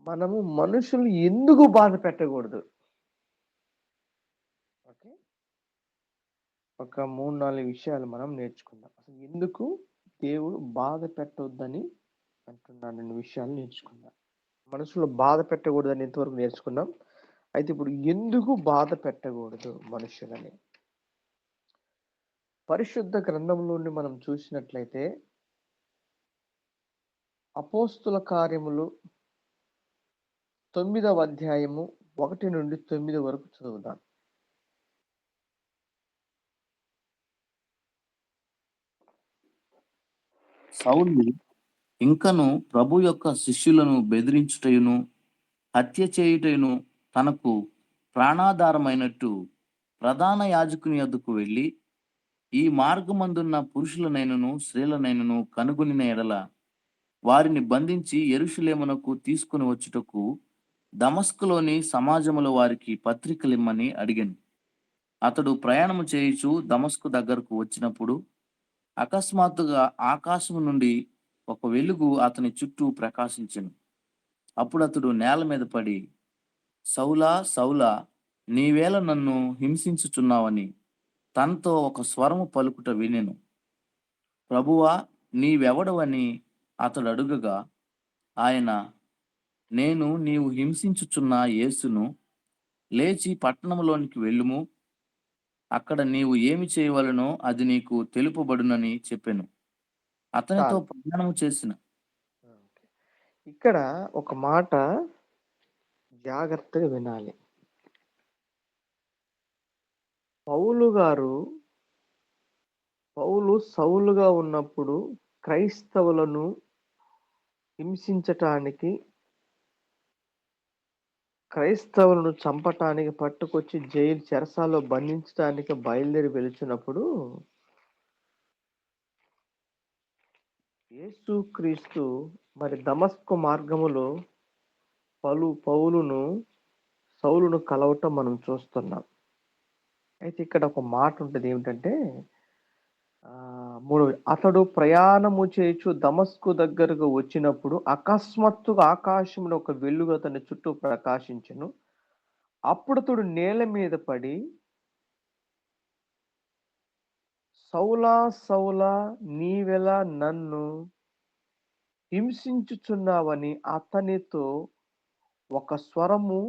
మనము మనుషులు ఎందుకు బాధ పెట్టకూడదు? ఓకే. ఒక 3, 4 విషయాలు మనం నేర్చుకుందాం. అసలు ఎందుకు దేవుడు బాధ పెట్టొద్దని అంటున్నాడన్న విషయాలు నేర్చుకుందాం. మనుషులు బాధ పెట్టకూడదని ఇంతవరకు నేర్చుకున్నాం. అయితే ఇప్పుడు ఎందుకు బాధ పెట్టకూడదు మనుషులని? పరిశుద్ధ గ్రంథంలోని మనం చూసినట్లయితే అపోస్తుల కార్యములు 9వ అధ్యాయము 1-9 వరకు చదువుదాం. సౌలు ఇంకను ప్రభు యొక్క శిష్యులను బెదిరించుటయును హత్య చేయుటయును తనకు ప్రాణాధారమైనట్టు ప్రధాన యాజకుని యొద్దకు వెళ్ళి, ఈ మార్గమందున్న పురుషులనైనను స్త్రీలనైనను కనుగొనిన ఎడల వారిని బంధించి యెరూషలేమునకు తీసుకుని వచ్చుటకు దమస్కులోని సమాజములో వారికి పత్రికలిమ్మని అడిగాను. అతడు ప్రయాణము చేయుచు దమస్కు దగ్గరకు వచ్చినప్పుడు అకస్మాత్తుగా ఆకాశము నుండి ఒక వెలుగు అతని చుట్టూ ప్రకాశించెను. అప్పుడు అతడు నేల మీద పడి, సౌలా సౌలా, నీవేళ నన్ను హింసించుచున్నావని తనతో ఒక స్వరము పలుకుట వినెను. ప్రభువా, నీవెవడవని అతడు అడుగగా, ఆయన, నేను నీవు హింసించుచున్న యేసును, లేచి పట్టణంలోనికి వెళ్ళుము, అక్కడ నీవు ఏమి చేయవలెనో అది నీకు తెలుపబడునని చెప్పెను. అతనితో చాలు. ప్రయాణము చేసిన ఓకే. ఇక్కడ ఒక మాట జాగ్రత్తగా వినాలి. పౌలు సౌలుగా ఉన్నప్పుడు క్రైస్తవులను హింసించటానికి, క్రైస్తవులను చంపటానికి పట్టుకొచ్చి చెరసాలలో బంధించటానికి బయలుదేరి వెళుచున్నప్పుడు యేసుక్రీస్తు మరి దమస్కు మార్గములో సౌలును కలవటం మనం చూస్తున్నాం. అయితే ఇక్కడ ఒక మాట ఉంటది ఏమిటంటే, అతడు ప్రయాణము చేయుచు దమస్కు దగ్గరకు వచ్చినప్పుడు అకస్మాత్తుగా ఆకాశంలో ఒక వెలుగు అతని చుట్టూ ప్రకాశించెను. అప్పుడతడు నేల మీద పడి, సౌలా సౌలా, నీవెలా నన్ను హింసించుచున్నావని అతనితో ఒక స్వరము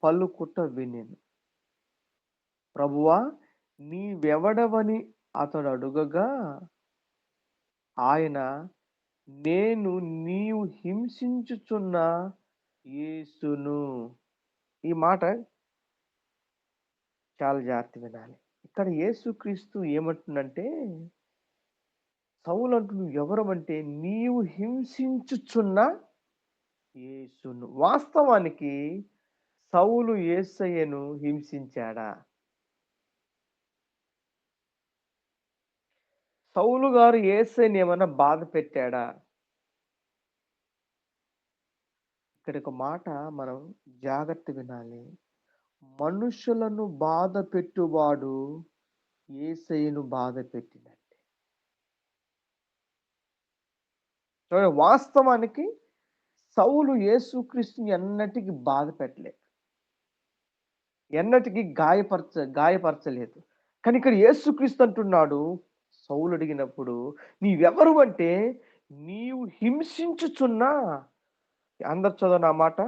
పలుకుట వినెను. ప్రభువా, నీవెవడవని అతడు అడుగగా, ఆయన, నేను నీవు హింసించుచున్న యేసును. ఈ మాట చాలా జాగ్రత్తగా వినాలి. ఇక్కడ యేసుక్రీస్తు ఏమంటుండంటే, సౌలు అంటుడు ఎవరమంటే, నీవు హింసించుచున్న యేసును. వాస్తవానికి సౌలు యేసయ్యను హింసించాడా? సౌలు గారు యేసయ్యని ఏమన్నా బాధ పెట్టాడా? ఇక్కడ ఒక మాట మనం జాగ్రత్త వినాలి. మనుషులను బాధ పెట్టువాడు యేసయ్యను బాధ పెట్టినట్టే. వాస్తవానికి సౌలు యేసుక్రీస్తుని ఎన్నటికి బాధ పెట్టలేదు, ఎన్నటికి గాయపరచలేదు. కానీ ఇక్కడ యేసుక్రీస్తు అంటున్నాడు, సౌలు అడిగినప్పుడు, నీవెవరు అంటే, నీవు హింసించుచున్నా. అందరు చదవను ఆ మాట.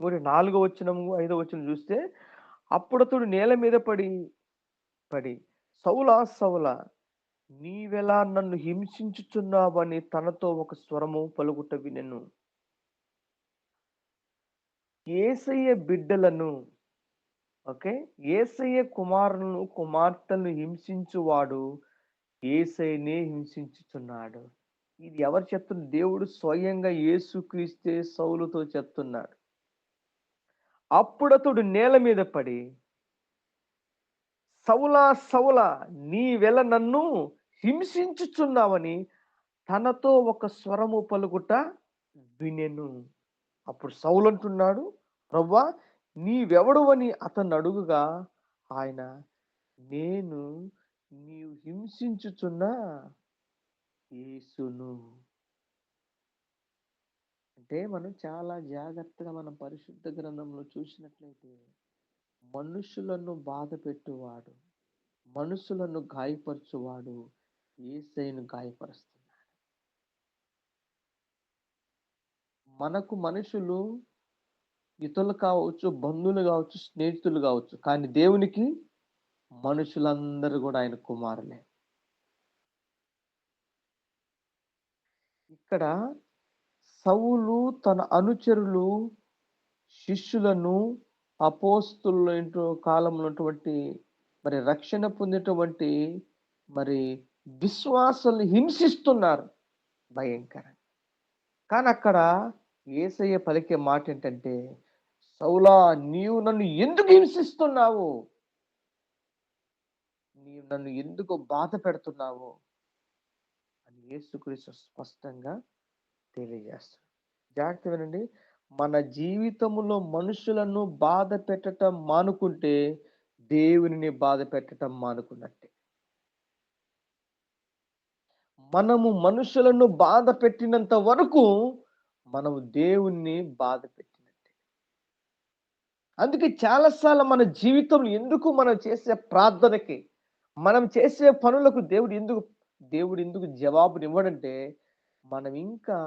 4వ వచనము 5వ వచనం చూస్తే, అప్పుడతడు నేల మీద పడి సౌలా సౌలా, నీవెలా నన్ను హింసించుచున్నావని తనతో ఒక స్వరము పలుకుట వినెను. యేసయ్య బిడ్డలను, ఓకే, యేసయ్య కుమారులను కుమార్తెలను హింసించువాడు యేసయ్యనే హింసించుచున్నాడు. ఇది ఎవరు చెప్తున్నారు? దేవుడు స్వయంగా యేసుక్రీస్తే సౌలుతో చెప్తున్నాడు. అప్పుడతడు నేల మీద పడి, సౌలా సౌలా, నీవెల నన్ను హింసించుచున్నావని తనతో ఒక స్వరము పలుకుట వినెను. అప్పుడు సౌలు అంటున్నాడు, ప్రభువా, నీవెవడవని అతన్ని అడుగుగా, ఆయన, నేను నీవు హింసించుచున్న యేసును. అంటే మనం చాలా జాగ్రత్తగా మనం పరిశుద్ధ గ్రంథంలో చూసినట్లయితే మనుషులను బాధ పెట్టువాడు, మనుషులను గాయపరచువాడు యేసయ్యను గాయపరుస్తున్నాడు. మనకు మనుషులు ఇతరులు కావచ్చు, బంధువులు కావచ్చు, స్నేహితులు కావచ్చు. కానీ దేవునికి మనుషులందరూ కూడా ఆయన కుమారులే. ఇక్కడ సౌలు తన అనుచరులు, శిష్యులను అపోస్తుల కాలంలో ఉన్నటువంటి మరి రక్షణ పొందేటువంటి మరి విశ్వాసుల్ని హింసిస్తున్నారు భయంకరంగా. కానీ అక్కడ యేసయ్య పలికే మాట ఏంటంటే, సౌలా నీవు నన్ను ఎందుకు హింసిస్తున్నావు? నీవు నన్ను ఎందుకు బాధ పెడుతున్నావు అని యేసుక్రీస్తు స్పష్టంగా తెలియజేస్తాడు. జాగ్రత్త వినండి. మన జీవితంలో మనుషులను బాధ పెట్టటం మానుకుంటే దేవునిని బాధ పెట్టటం మానుకున్నట్టే. మనము మనుషులను బాధ పెట్టినంత వరకు మనము దేవుణ్ణి బాధ పెట్టినట్టే. అందుకే చాలాసార్లు మన జీవితంలో ఎందుకు మనం చేసే ప్రార్థనకి, మనం చేసే పనులకు దేవుడు ఎందుకు జవాబునివ్వడంటే, మనం ఇంకా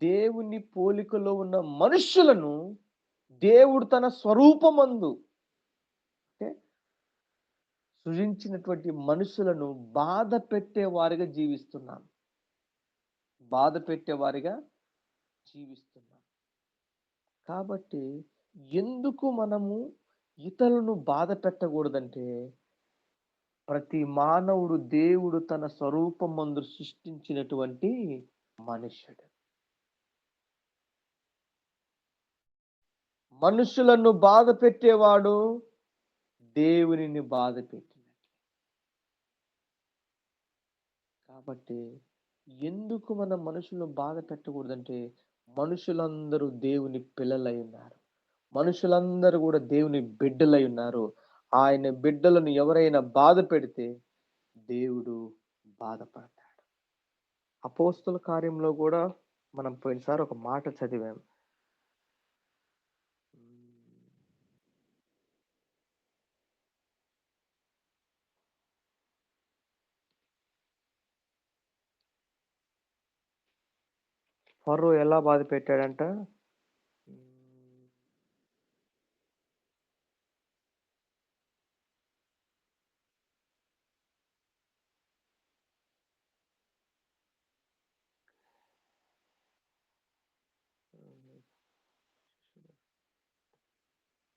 దేవుని పోలికలో ఉన్న మనుష్యులను దేవుడు తన స్వరూపమందు అంటే సృజించినటువంటి మనుషులను బాధ పెట్టేవారిగా జీవిస్తున్నాం. బాధ పెట్టేవారిగా జీవిస్తున్నాం. కాబట్టి ఎందుకు మనము ఇతరులను బాధ పెట్టకూడదంటే, ప్రతి మానవుడు దేవుడు తన స్వరూపమందు సృష్టించినటువంటి మనుష్యుడు. మనుషులను బాధ పెట్టేవాడు దేవునిని బాధ పెట్టినట్లే. కాబట్టి ఎందుకు మనం మనుషులను బాధ పెట్టకూడదంటే, మనుషులందరూ దేవుని పిల్లలై ఉన్నారు. మనుషులందరూ కూడా దేవుని బిడ్డలై ఉన్నారు. ఆయన బిడ్డలను ఎవరైనా బాధ పెడితే దేవుడు బాధపడతాడు. అపోస్తుల కార్యంలో కూడా మనం పోయినసారి ఒక మాట చదివాం. ఫరో ఎలా బాధ పెట్టాడంట?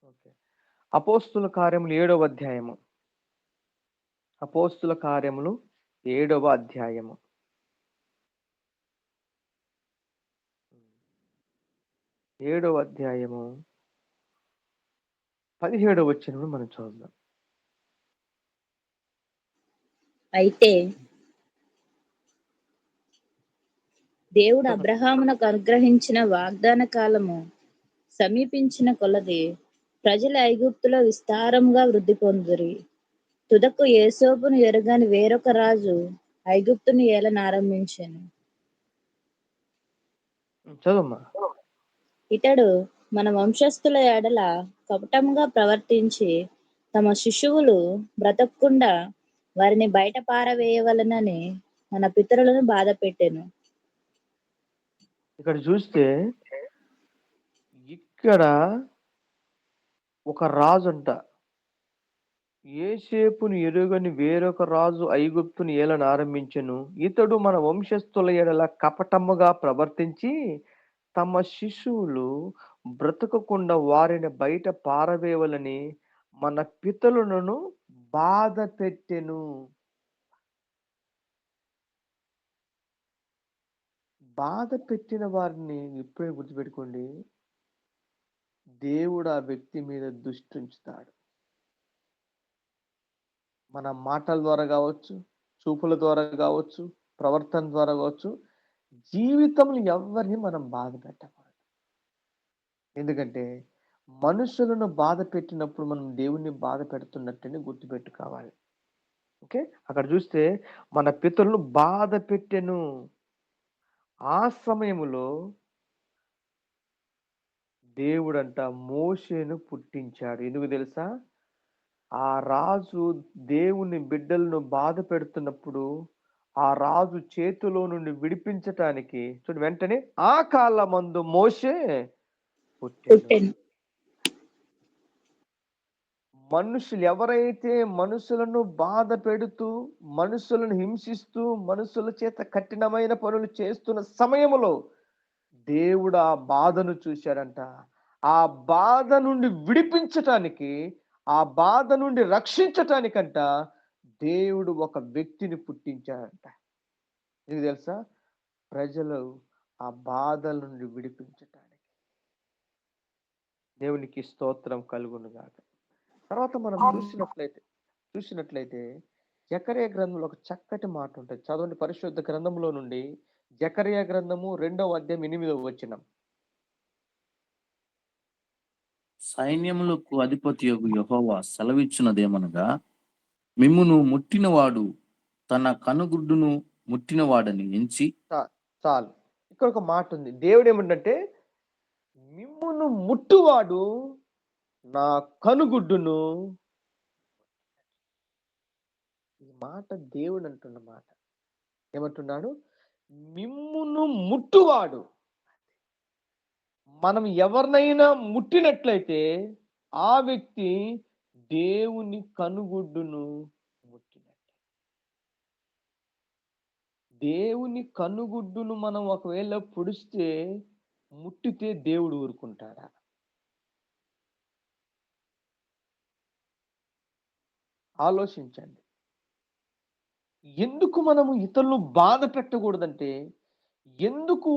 ఓకే. అపోస్తుల కార్యములు 7వ అధ్యాయము. అపోస్తుల కార్యములు 7వ అధ్యాయము. 7వ అధ్యాయము 17వ వచనం మనం చూద్దాం. అయితే దేవుడు అబ్రహామునకు అనుగ్రహించిన వాగ్దాన కాలము సమీపించిన కొలది ప్రజలు ఐగుప్తులో విస్తారంగా వృద్ధి పొందిరి. తుదకు యోసేపును ఎరుగని వేరొక రాజు ఐగుప్తును ఏలనారంభించెను. చదవమ్మా. ఇతడు మన వంశస్థుల ఎడల కపటంగా ప్రవర్తించి తమ శిశువులు బ్రతకకుండా వారిని బయట పారవేయవలనని మన పితరులను బాధ పెట్టెను. ఇక్కడ చూస్తే ఇక్కడ ఒక రాజు అంట, యోసేపును ఎరుగని వేరొక రాజు ఐగుప్తును ఏలన ఆరంభించెను. ఇతడు మన వంశస్థుల ఎడల కపటముగా ప్రవర్తించి తమ శిశువులు బ్రతకకుండా వారిని బయట పారవేయవలని మన పితరులను బాధ పెట్టెను. బాధ పెట్టిన వారిని ఇప్పుడే గుర్తుపెట్టుకోండి, దేవుడు ఆ వ్యక్తి మీద దృష్టి ఉంచుతాడు. మన మాటల ద్వారా కావచ్చు, చూపుల ద్వారా కావచ్చు, ప్రవర్తన ద్వారా కావచ్చు, జీవితంలో ఎవరిని మనం బాధ పెట్టకూడదు. ఎందుకంటే మనుషులను బాధ పెట్టినప్పుడు మనం దేవుణ్ణి బాధ పెడుతున్నట్టని గుర్తుపెట్టుకోవాలి. ఓకే, అక్కడ చూస్తే మన పితరులను బాధ పెట్టెను. ఆ సమయంలో దేవుడంట మోషేను పుట్టించాడు. ఎందుకు తెలుసా? ఆ రాజు దేవుని బిడ్డలను బాధ పెడుతున్నప్పుడు ఆ రాజు చేతిలో నుండి విడిపించటానికి చూడు వెంటనే ఆ కాలమందు మోషే పుట్టెను. పుట్టెను. మనుషులు ఎవరైతే మనుషులను బాధ పెడుతూ, మనుషులను హింసిస్తూ, మనుషుల చేత కఠినమైన పనులు చేస్తున్న సమయంలో దేవుడు ఆ బాధను చూశాడంట. ఆ బాధ నుండి విడిపించటానికి, ఆ బాధ నుండి రక్షించటానికంట దేవుడు ఒక వ్యక్తిని పుట్టించాడంట. నీకు తెలుసా? ప్రజలు ఆ బాధల నుండి విడిపించటానికి. దేవునికి స్తోత్రం కలుగును గాక. తర్వాత మనం చూసినట్లయితే జకర్యా గ్రంథంలో ఒక చక్కటి మాట ఉంటుంది. చదవండి పరిశుద్ధ గ్రంథంలో నుండి జకర్యా గ్రంథము 2వ అధ్యాయం 8వ వచనం. సైన్యములకు అధిపతియగు యెహోవా సెలవిచ్చినదేమనగా, మిమ్మును ముట్టినవాడు తన కనుగుడ్డును ముట్టినవాడని ఎంచి చాలు. ఇక్కడ ఒక మాట ఉంది. దేవుడు ఏమంటే మిమ్మును ముట్టువాడు నా కనుగుడ్డును. ఈ మాట దేవుడు అంటున్న మాట. ఏమంటున్నాడు? మిమ్మును ముట్టువాడు. మనం ఎవరినైనా ముట్టినట్లయితే ఆ వ్యక్తి దేవుని కనుగుడ్డును ముట్టినట్టు. దేవుని కనుగుడ్డును మనం ఒకవేళ పొడిస్తే ముట్టితే దేవుడు ఊరుకుంటాడా? ఆలోచించండి. ఎందుకు మనము ఇతరులను బాధ పెట్టకూడదంటే, ఎందుకు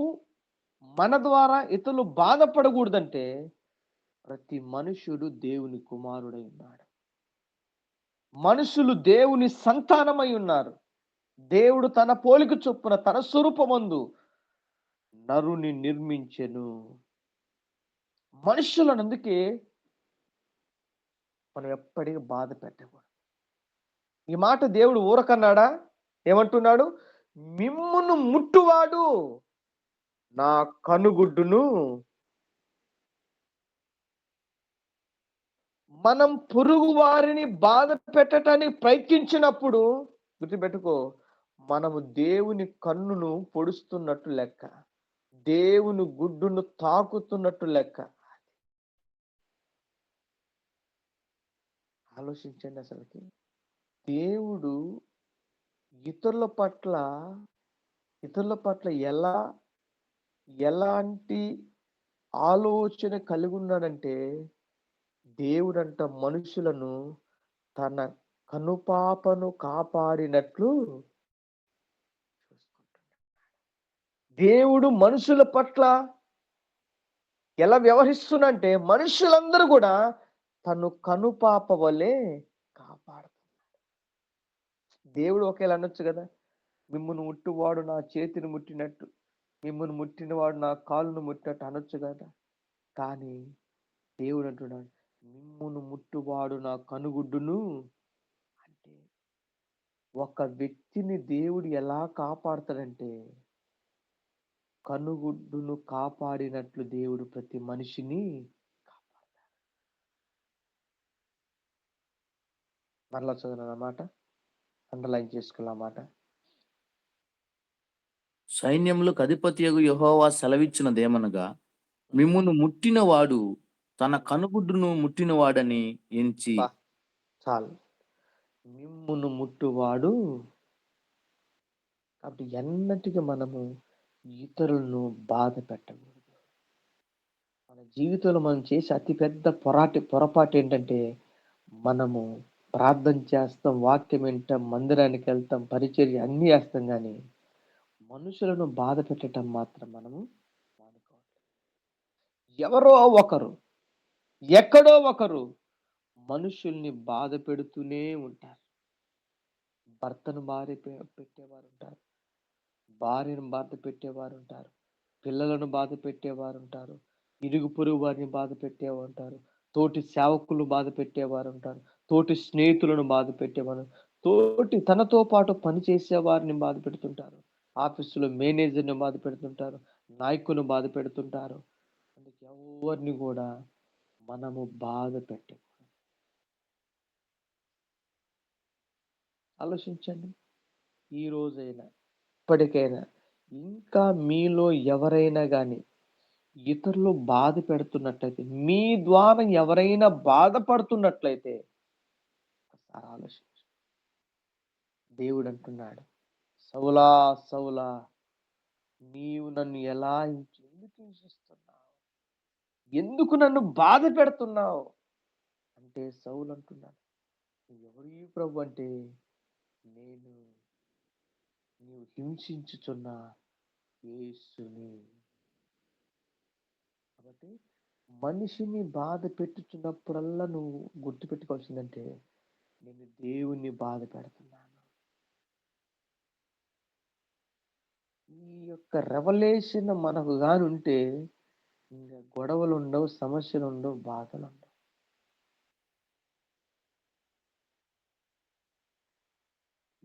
మన ద్వారా ఇతరులు బాధపడకూడదంటే, ప్రతి మనుషుడు దేవుని కుమారుడై ఉన్నాడు. మనుషులు దేవుని సంతానమై ఉన్నారు. దేవుడు తన పోలిక చొప్పున తన స్వరూపమందు నరుని నిర్మించెను. మనుషులను అందుకే మనం ఎప్పటికీ బాధ పెట్టకూడదు. ఈ మాట దేవుడు ఊరకన్నాడా? ఏమంటున్నాడు? మిమ్మును ముట్టువాడు నా కనుగుడ్డును. మనం పొరుగు వారిని బాధ పెట్టడానికి ప్రయత్నించినప్పుడు గుర్తుపెట్టుకో, మనము దేవుని కన్నును పొడుస్తున్నట్టు లెక్క, దేవుని గుడ్డును తాకుతున్నట్టు లెక్క. ఆలోచించండి. అసలుకి దేవుడు ఇతరుల పట్ల ఎలాంటి ఆలోచన కలిగి ఉన్నాడంటే, దేవుడంట మనుషులను తన కనుపాపను కాపాడినట్లు చూసుకుంటున్నాడు. దేవుడు మనుషుల పట్ల ఎలా వ్యవహరిస్తున్నంటే మనుషులందరూ కూడా తను కనుపాప వలె కాపాడుతున్నాడు. దేవుడు ఒకేలా అనొచ్చు కదా, మిమ్మును ముట్టువాడు నా చేతిని ముట్టినట్టు, మిమ్మును ముట్టినవాడు నా కాలును ముట్టినట్టు అనొచ్చు కదా. కానీ దేవుడు అంటున్నాడు, మిమ్మును ముట్టువాడు నా కనుగుడ్డును. అంటే ఒక వ్యక్తిని దేవుడు ఎలా కాపాడతాడంటే, కనుగుడ్డును కాపాడినట్లు దేవుడు ప్రతి మనిషిని కాపాడతాడు. మరలా చదవనమాట, అండర్లైన్ చేసుకున్నమాట. సైన్యములకు అధిపతియగు యెహోవా సెలవిచ్చినదేమనగా, మిమ్మును ముట్టినవాడు తన కనుగుడ్డును ముట్టినవాడని ఎంచి. చాలు. మిమ్మును ముట్టువాడు. కాబట్టి ఎన్నటికీ మనము ఇతరులను బాధ పెట్టకూడదు. మన జీవితంలో మనం చేసే అతిపెద్ద పొరపాటు ఏంటంటే, మనము ప్రార్థన చేస్తాం, వాక్యం వింటాం, మందిరానికి వెళ్తాం, పరిచర్య అన్నీ చేస్తాం, కానీ మనుషులను బాధ పెట్టడం మాత్రం మనము మానుకోవాలి. ఎవరో ఒకరు ఎక్కడో ఒకరు మనుషుల్ని బాధ పెడుతూనే ఉంటారు. భర్తను పెట్టేవారు ఉంటారు, భార్యను బాధ పెట్టేవారు ఉంటారు, పిల్లలను బాధ పెట్టేవారు ఉంటారు, ఇరుగు పొరుగు వారిని బాధ పెట్టేవారు ఉంటారు, తోటి సేవకులను బాధ పెట్టేవారు ఉంటారు, తోటి స్నేహితులను బాధ పెట్టేవారు, తనతో పాటు పనిచేసే వారిని బాధ పెడుతుంటారు, ఆఫీసులో మేనేజర్ని బాధ పెడుతుంటారు, నాయకులను బాధ పెడుతుంటారు. అందుకే ఎవరిని కూడా మనము బాధ పెట్టకూడదు. ఆలోచించండి. ఈ రోజైనా ఇప్పటికైనా ఇంకా మీలో ఎవరైనా కానీ ఇతరులు బాధ పెడుతున్నట్లయితే, మీ ద్వారా ఎవరైనా బాధపడుతున్నట్లయితే ఒకసారి ఆలోచించు. దేవుడు అంటున్నాడు, సౌలా సౌలా నీవు నన్ను ఎందుకు హింసిస్తున్నావు, ఎందుకు నన్ను బాధ పెడుతున్నావు అంటే సౌలు అంటున్నాడు, ఎవరు ప్రభు అంటే నేను నీవు హింసించుచున్న యేసుని. కాబట్టి మనిషిని బాధ పెట్టుచున్నప్పుడల్లా నువ్వు గుర్తుపెట్టుకోవాల్సిందంటే నేను దేవుణ్ణి బాధ పెడుతున్నాను. ఈ యొక్క రెవల్యూషన్ మనకు గాని ఉంటే ఇంకా గొడవలు ఉండవు, సమస్యలు ఉండవు, బాధలు ఉండవు.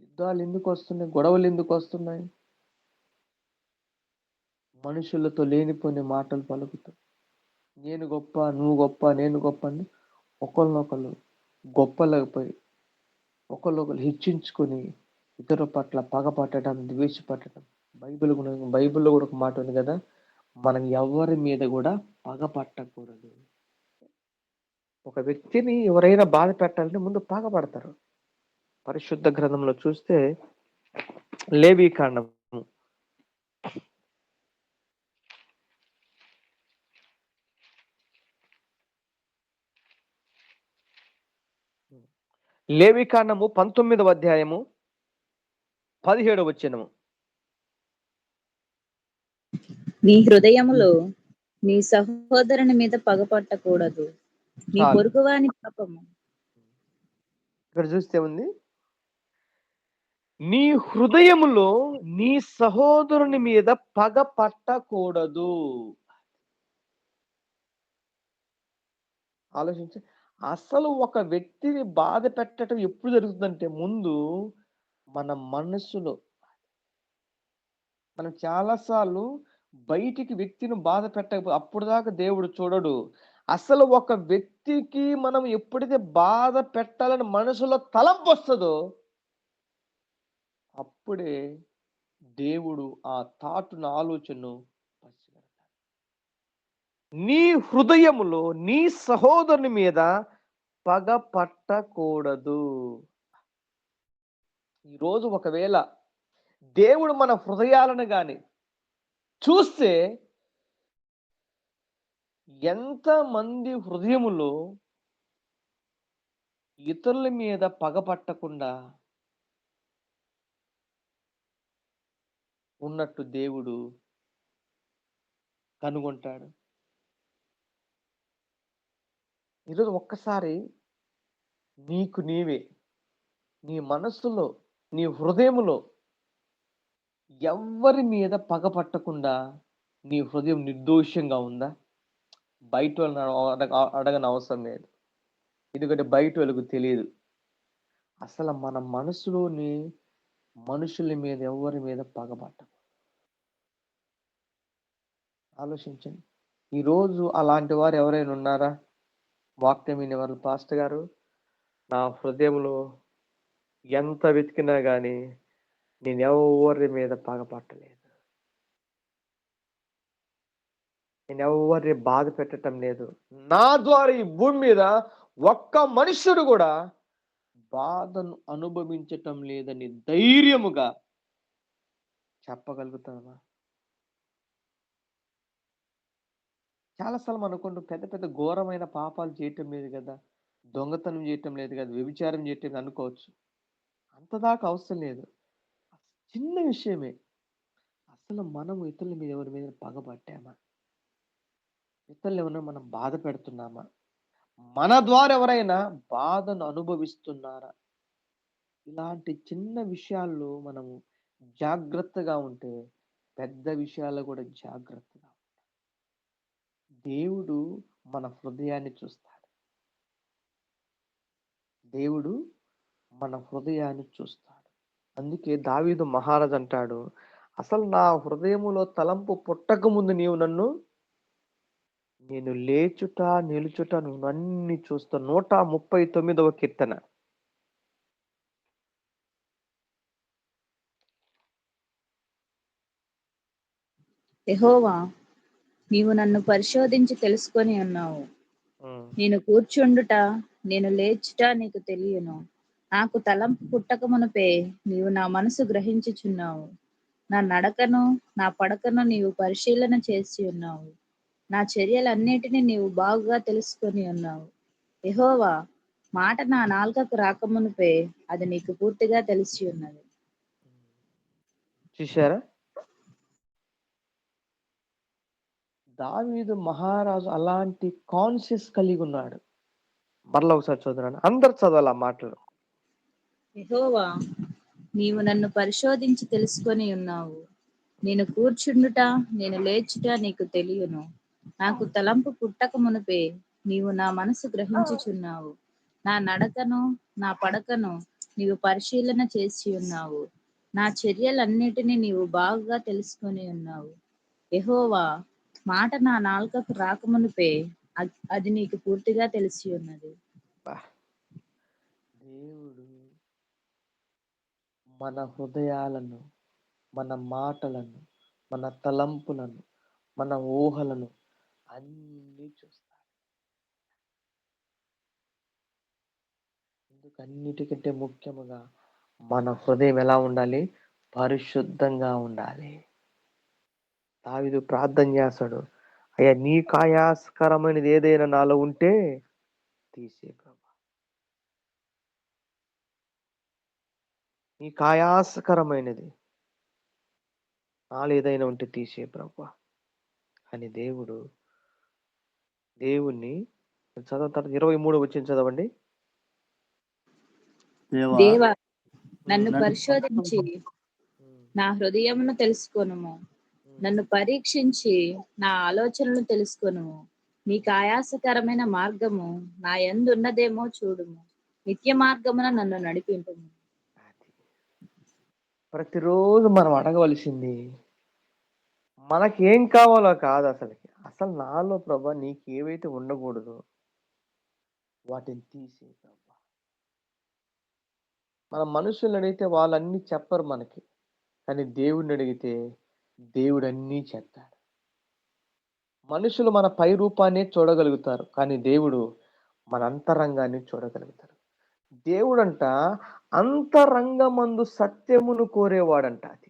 యుద్ధాలు ఎందుకు వస్తున్నాయి, గొడవలు ఎందుకు వస్తున్నాయి? మనుషులతో లేనిపోని మాటలు పలుకుతూ నేను గొప్ప, నువ్వు గొప్ప, నేను గొప్ప అని ఒకళ్ళనొకళ్ళు గొప్పలపోయి ఒకళ్ళొకళ్ళు హెచ్చించుకొని ఇతరుల పట్ల పగపట్టడం, ద్వేషపట్టడం. బైబిల్లో కూడా ఒక మాట ఉంది కదా, మనం ఎవరి మీద కూడా పగపట్టకూడదు. ఒక వ్యక్తిని ఎవరైనా బాధ పెట్టాలంటే ముందు పగపడతారు. పరిశుద్ధ గ్రంథంలో చూస్తే లేవీకాండం లేవీకాండము 19వ అధ్యాయము 17వ వచనము. నీ హృదయములో నీ సహోదరుని మీద పగపట్టకూడదు, నీ చాలు. పొరుగువాని పాపము. ఇక్కడ చూస్తే ఉంది, నీ హృదయములో నీ సహోదరుని మీద పగ పట్టకూడదు. ఆలోచించి, అసలు ఒక వ్యక్తిని బాధ పెట్టడం ఎప్పుడు జరుగుతుందంటే ముందు మన మనస్సులో. మనం చాలాసార్లు బయటికి వ్యక్తిని బాధ పెట్టకపోతే అప్పుడు దాకా దేవుడు చూడడు. అసలు ఒక వ్యక్తికి మనం ఎప్పుడైతే బాధ పెట్టాలని మనసులో తలంపు వస్తుందో అప్పుడే దేవుడు ఆ థాట్ను, ఆలోచనను పసిగడతాడు. నీ హృదయములో నీ సహోదరుని మీద పగ పట్టకూడదు. ఈరోజు ఒకవేళ దేవుడు మన హృదయాలను గాని చూస్తే ఎంతమంది హృదయములో ఇతరుల మీద పగపట్టకుండా ఉన్నట్టు దేవుడు కనుగొంటాడు. ఈరోజు ఒక్కసారి నీకు నీవే, నీ మనస్సులో, నీ హృదయములో ఎవ్వరి మీద పగపట్టకుండా నీ హృదయం నిర్దోషంగా ఉందా? బయట వాళ్ళని అడగని అవసరం లేదు, ఎందుకంటే బయట వాళ్ళకు తెలియదు. అసలు మన మనసులోని మనుషుల మీద ఎవరి మీద పగపట్టకు. ఆలోచించండి. ఈరోజు అలాంటి వారు ఎవరైనా ఉన్నారా? వాక్యం వినేవారు, పాస్టర్ గారు నా హృదయంలో ఎంత వెతికినా కానీ నేను ఎవరి మీద పగపట్టలేదు, నేను ఎవరిని బాధ పెట్టడం లేదు, నా ద్వారా ఈ భూమి మీద ఒక్క మనుష్యుడు కూడా బాధను అనుభవించటం లేదని ధైర్యముగా చెప్పగలుగుతామా? చాలాసార్లు మనం అనుకుంటూ పెద్ద పెద్ద ఘోరమైన పాపాలు చేయటం లేదు కదా, దొంగతనం చేయటం లేదు కదా, వ్యభిచారం చేయటం లేదు అనుకోవచ్చు. అంతదాకా అవసరం లేదు. చిన్న విషయమే. అసలు మనం ఇతరుల మీద ఎవరి మీద పగబట్టామా? ఇతరులు ఎవరైనా మనం బాధ పెడుతున్నామా? మన ద్వారా ఎవరైనా బాధను అనుభవిస్తున్నారా? ఇలాంటి చిన్న విషయాల్లో మనము జాగ్రత్తగా ఉంటే పెద్ద విషయాలు కూడా జాగ్రత్తగా. దేవుడు మన హృదయాన్ని చూస్తాడు. దేవుడు మన హృదయాన్ని చూస్తాడు. అందుకే దావీదు మహారాజు అంటాడు, అసలు నా హృదయములో తలంపు పుట్టక ముందు నీవు నన్ను నేను లేచుట నిలుచుట నువ్వు అన్ని చూస్తా. 139వ కీర్తన. యెహోవా, నీవు నన్ను పరిశోధించి తెలుసుకొని ఉన్నావు. ఉమ్. నేను కూర్చుండుట, నేను లేచుట నీకు తెలియను. నాకు తలంపు పుట్టక మునుపే నీవు నా మనసు గ్రహించుచున్నావు. నా నడకను, నా పడకను నీవు పరిశీలన చేసి ఉన్నావు. నా చర్యలన్నిటినీ నీవు బాగుగా తెలుసుకొని ఉన్నావు. యెహోవా, మాట నా నాలుకకు రాకమునుపే అది నీకు పూర్తిగా తెలిసి ఉన్నది. చూశారా? దావీదు మహారాజు అలాంటి కాన్షియస్ కలిగి ఉన్నాడు. మరలా ఒకసారి చదువుతున్నాను, అందరు చదవాలి ఆ మాటలు. యెహోవా, నీవు నన్ను పరిశోధించి తెలుసుకొని ఉన్నావు. నేను కూర్చుండుట, నేను లేచుట నీకు తెలియను. నాకు తలంపు పుట్టక మునుపే నీవు నా మనసు గ్రహించుచున్నావు. నా నడకను, నా పడకను నీవు పరిశీలన చేసి ఉన్నావు. నా చర్యలన్నిటినీ నీవు బాగుగా తెలుసుకొని ఉన్నావు. యెహోవా, మాట నా నాలుకకు రాకమునుపే అది నీకు పూర్తిగా తెలిసి ఉన్నది. బా. దేవుడు మన హృదయాలను, మన మాటలను, మన తలంపులను, మన ఊహలను అన్నీ చూస్తాడు. ఎందుకు? అన్నిటికంటే ముఖ్యముగా మన హృదయం ఎలా ఉండాలి? పరిశుద్ధంగా ఉండాలి. దావీదు ప్రార్థన చేస్తాడు, అయ్యా నీకు ఆయాసకరమైనది ఏదైనా నాలో ఉంటే తీసే ప్రభా. నీకు ఆయాసకరమైనది నాలో ఏదైనా ఉంటే తీసే ప్రభా అని దేవుణ్ణి చదువుతారు. 23 వచ్చింది చదవండి. దేవా, దేవా, నన్ను నన్ను పరిశోధించి ఉమ్, నా హృదయమును తెలుసుకొనుము. ఉమ్. నన్ను పరీక్షించి నా ఆలోచనలు తెలుసుకొనుము. నీకు ఆయాసకరమైన మార్గము నా యందు ఉన్నదేమో చూడుము. నిత్య మార్గమున నన్ను నడిపింపుము. అది ప్రతిరోజు మనం అడగవలసింది మనకేం కావాలో కాదు. అసలు నాలో ప్రభా నీకు ఏవైతే ఉండకూడదో వాటిని తీసే ప్రభా. మన మనుషుల్ని అడిగితే వాళ్ళన్నీ చెప్పరు మనకి, కానీ దేవుడిని అడిగితే దేవుడు అన్నీ చెప్తాడు. మనుషులు మన పై రూపాన్ని చూడగలుగుతారు, కానీ దేవుడు మన అంతరంగాన్ని చూడగలుగుతారు. దేవుడంట అంతరంగమందు సత్యమును కోరేవాడంట. అది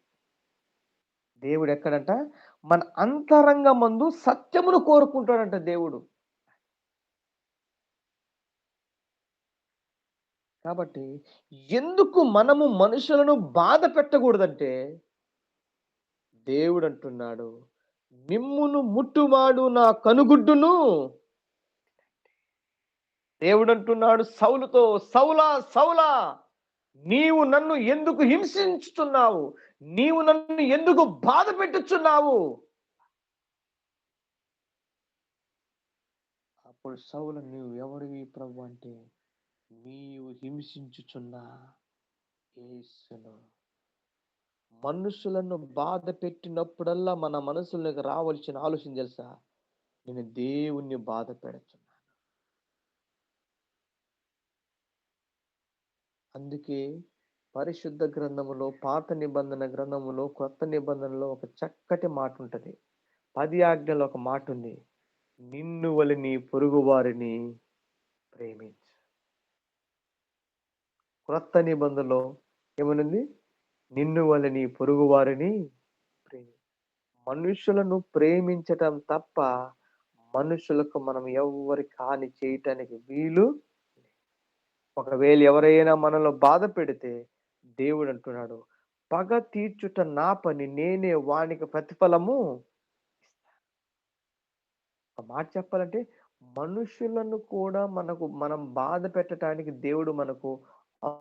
దేవుడు ఎక్కడంట? మన అంతరంగమందు సత్యమును కోరుకుంటాడంట దేవుడు. కాబట్టి ఎందుకు మనము మనుషులను బాధ పెట్టకూడదంటే దేవుడు అంటున్నాడు, మిమ్మును ముట్టువాడు నా కనుగుడ్డును. దేవుడు అంటున్నాడు సౌలుతో, సౌలా సౌలా, నీవు నన్ను ఎందుకు హింసించుతున్నావు? నీవు నన్ను ఎందుకు బాధ పెట్టుచున్నావు? అప్పుడు సౌలు, నీవు ఎవరివి ప్రభు అంటే, నీవు హింసించుచున్నా యేసును. మనుషులను బాధ పెట్టినప్పుడల్లా మన మనసులకు రావాల్సిన ఆలోచన తెలుసా? నేను దేవుణ్ణి బాధ పెడుతున్నాను. అందుకే పరిశుద్ధ గ్రంథములో, పాత నిబంధన గ్రంథములో, కొత్త నిబంధనలో ఒక చక్కటి మాట ఉంటది. 10 ఆజ్ఞలో ఒక మాట ఉంది, నిన్ను వలె నీ పొరుగు వారిని ప్రేమించు. క్రొత్త నిబంధనలో ఏమనుంది? నిన్ను వలె నీ పొరుగు వారిని ప్రేమించు. మనుషులను ప్రేమించటం తప్ప మనుషులకు మనం ఎవ్వరికి హాని చేయటానికి వీలు. ఒకవేళ ఎవరైనా మనలో బాధ పెడితే దేవుడు అంటున్నాడు, పగ తీర్చుట నా పని, నేనే వానికి ప్రతిఫలము. ఒక మాట చెప్పాలంటే మనుషులను కూడా మనం బాధ పెట్టడానికి దేవుడు మనకు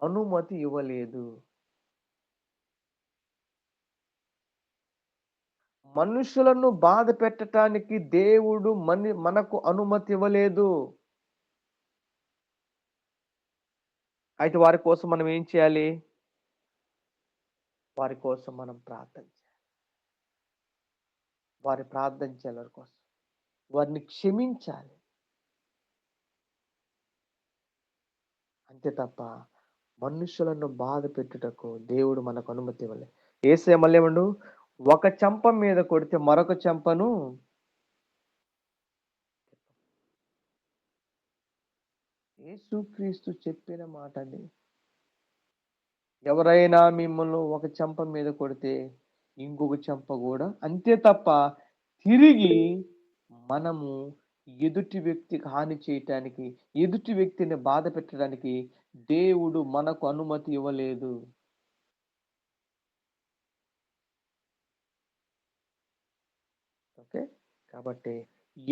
అనుమతి ఇవ్వలేదు. మనుషులను బాధ పెట్టడానికి దేవుడు మనకు అనుమతి ఇవ్వలేదు. అయితే వారి కోసం మనం ఏం చేయాలి? వారి కోసం మనం ప్రార్థన చేయాలి. వారి కోసం వారిని క్షమించాలి. అంతే తప్ప మనుషులను బాధ పెట్టుటకు దేవుడు మనకు అనుమతి ఇవ్వలే. యేసయ్య మళ్ళీ ఏమండు, ఒక చెంప మీద కొడితే మరొక చెంపను యేసుక్రీస్తు చెప్పిన మాట అది. ఎవరైనా మిమ్మల్ని ఒక చెంప మీద కొడితే ఇంకొక చెంప కూడా, అంతే తప్ప తిరిగి మనము ఎదుటి వ్యక్తికి హాని చేయటానికి, ఎదుటి వ్యక్తిని బాధ పెట్టడానికి దేవుడు మనకు అనుమతి ఇవ్వలేదు. ఓకే. కాబట్టి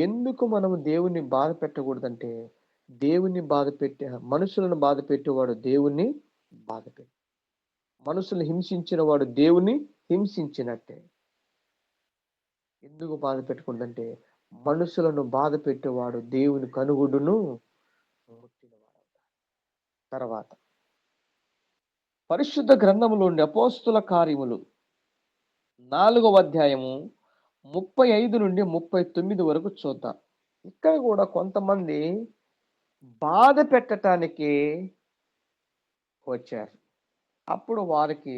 ఎందుకు మనము దేవుణ్ణి బాధ పెట్టకూడదంటే, దేవుణ్ణి బాధ పెట్టే మనుషులను బాధ పెట్టేవాడు దేవుణ్ణి బాధ పెట్టు. మనుషులు హింసించిన వాడు దేవుని హింసించినట్టే. ఎందుకు బాధ పెట్టకూడదంటే, మనుషులను బాధ పెట్టేవాడు దేవుని కనుగుడును ముట్టినవాడు. తర్వాత పరిశుద్ధ గ్రంథములోని అపోస్తుల కార్యములు 4వ అధ్యాయము 35 నుండి 39 వరకు చూద్దాం. ఇక్కడ కూడా కొంతమంది బాధ పెట్టటానికి వచ్చారు. అప్పుడు వారికి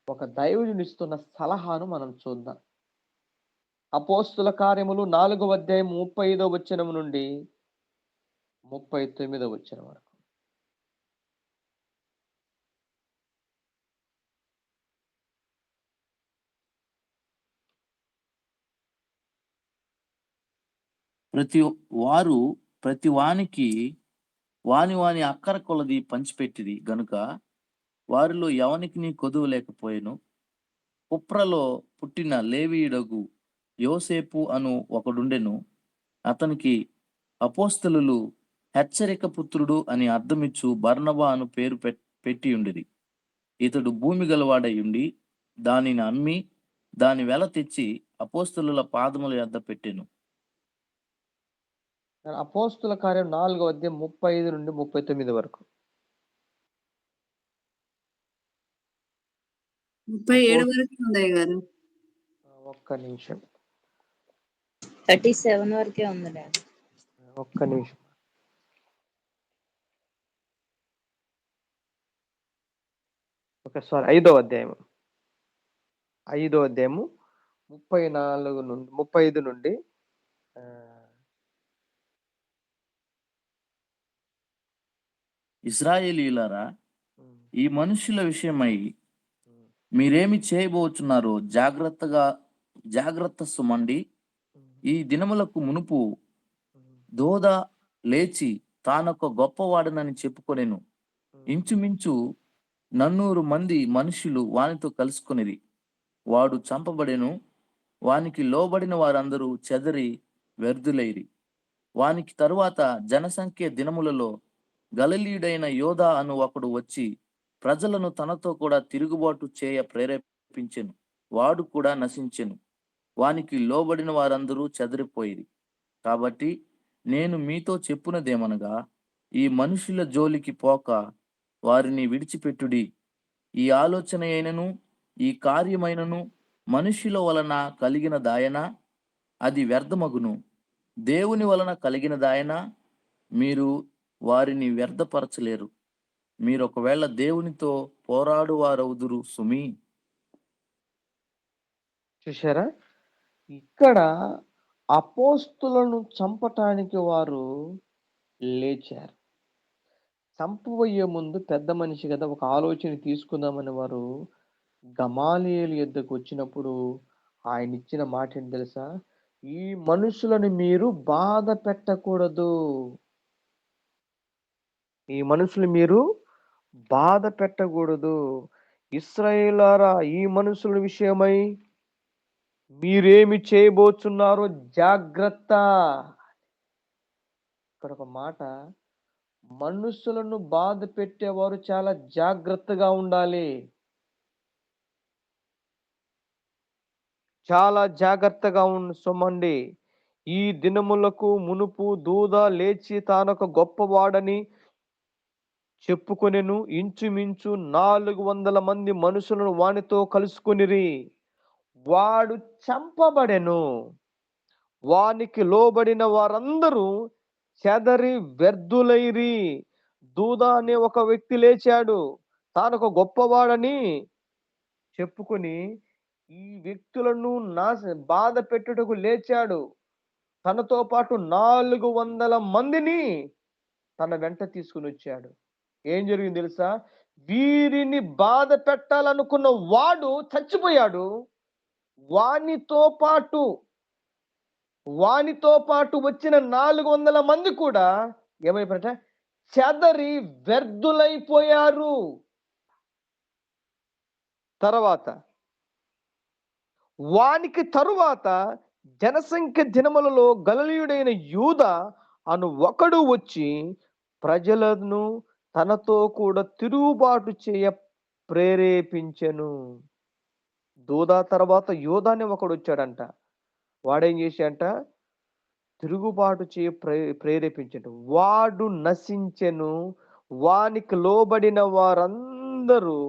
ఒక దైవజనుడు ఇస్తున్న సలహాను మనం చూద్దాం. అపోస్తుల కార్యములు 4వ అధ్యాయం 35వ వచనం నుండి 39వ వచనం వరకు. ప్రతి వానికి వాని అక్కర కొలది పంచిపెట్టిరి గనుక వారిలో ఎవనికి నీ కొదువు లేకపోయెను. కుప్రలో పుట్టిన లేవీయుడగు యోసేపు అను ఒకడుండెను. అతనికి అపోస్తలులు హెచ్చరిక పుత్రుడు అని అర్థమిచ్చు బర్నబా అను పేరు పెట్టి ఉండిరి. ఇతడు భూమి గలవాడై ఉండి దానిని అమ్మి దాని వెల తెచ్చి అపోస్తలుల పాదముల యొద్ద పెట్టెను. అపోస్తుల కార్యం 4వ అధ్యాయం 35 నుండి 39 వరకు. 37 వరకు ఉంది అయ్యగారు. ఒక్క నిమిషం. 37 వరకే ఉంది డాడీ. ఒక్క నిమిషం. ఓకే, సారీ, 5వ అధ్యాయము 34 నుండి 35 నుండి ఇశ్రాయేలీయులారా, ఈ మనుషుల విషయమై మీరేమి చేయబోచున్నారో జాగ్రత్త సుమండి. ఈ దినములకు మునుపు దోద లేచి తానొక గొప్పవాడనని చెప్పుకొనెను. ఇంచుమించు 400 మంది మనుషులు వానితో కలుసుకొనిరి. వాడు చంపబడెను. వానికి లోబడిన వారందరూ చెదరి వ్యర్థులైరి. వానికి తరువాత జనసంఖ్య దినములలో గలిలయుడైన యోధా అను ఒకడు వచ్చి ప్రజలను తనతో కూడా తిరుగుబాటు చేయ ప్రేరేపించెను. వాడు కూడా నశించెను. వానికి లోబడిన వారందరూ చెదరిపోయిరి. కాబట్టి నేను మీతో చెప్పునదేమనగా, ఈ మనుషుల జోలికి పోక వారిని విడిచిపెట్టుడి. ఈ ఆలోచన అయినను ఈ కార్యమైనను మనుషుల వలన కలిగిన దాయన అది వ్యర్థమగును. దేవుని వలన కలిగిన దాయన మీరు వారిని వ్యర్థపరచలేరు. మీరు ఒకవేళ దేవునితో పోరాడువారవుదురు సుమి. చూశారా, ఇక్కడ అపోస్తులను చంపటానికి వారు లేచారు. చంపబోయే ముందు పెద్ద మనిషి కదా, ఒక ఆలోచన తీసుకుందామని వారు గమాలియేలు యొద్దకు వచ్చినప్పుడు ఆయన ఇచ్చిన మాట ఏంటి తెలుసా? ఈ మనుషులను మీరు బాధ పెట్టకూడదు. ఈ మనుషులు మీరు బాధ పెట్టకూడదు. ఇశ్రాయేలారా, ఈ మనుషుల విషయమై మీరేమి చేయబోతున్నారో జాగ్రత్త. ఇక్కడ ఒక మాట, మనుషులను బాధ పెట్టేవారు చాలా జాగ్రత్తగా ఉండాలి. చాలా జాగ్రత్తగా సుమండి. ఈ దినములకు మునుపు దూద లేచి తానొక గొప్పవాడని చెప్పుకొనెను. ఇంచుమించు 400 మంది మనుషులను వానితో కలుసుకొనిరి. వాడు చంపబడెను. వానికి లోబడిన వారందరూ చెదరి వ్యర్థులైరి. దూదా అనే ఒక వ్యక్తి లేచాడు, తానొక గొప్పవాడని చెప్పుకొని ఈ వ్యక్తులను బాధ పెట్టుటకు లేచాడు. తనతో పాటు 400 మందిని తన వెంట తీసుకుని వచ్చాడు. ఏం జరిగింది తెలుసా? వీరిని బాధ పెట్టాలనుకున్న వాడు చచ్చిపోయాడు. వానితో పాటు వానితో పాటు వచ్చిన 400 మంది కూడా ఏమైపోయారట? చెదరి వ్యర్థులైపోయారు. తర్వాత వానికి తరువాత జనసంఖ్య దినములలో గలిలయుడైన యూదా అను ఒకడు వచ్చి ప్రజలను తనతో కూడా తిరుగుబాటు చేయ ప్రేరేపించెను. దూదా తర్వాత యూదానే ఒకడు వచ్చాడంట. వాడేం చేశాడంట? తిరుగుబాటు చేయ ప్రేరేపించడు. వాడు నశించెను, వానికి లోబడిన వారందరూ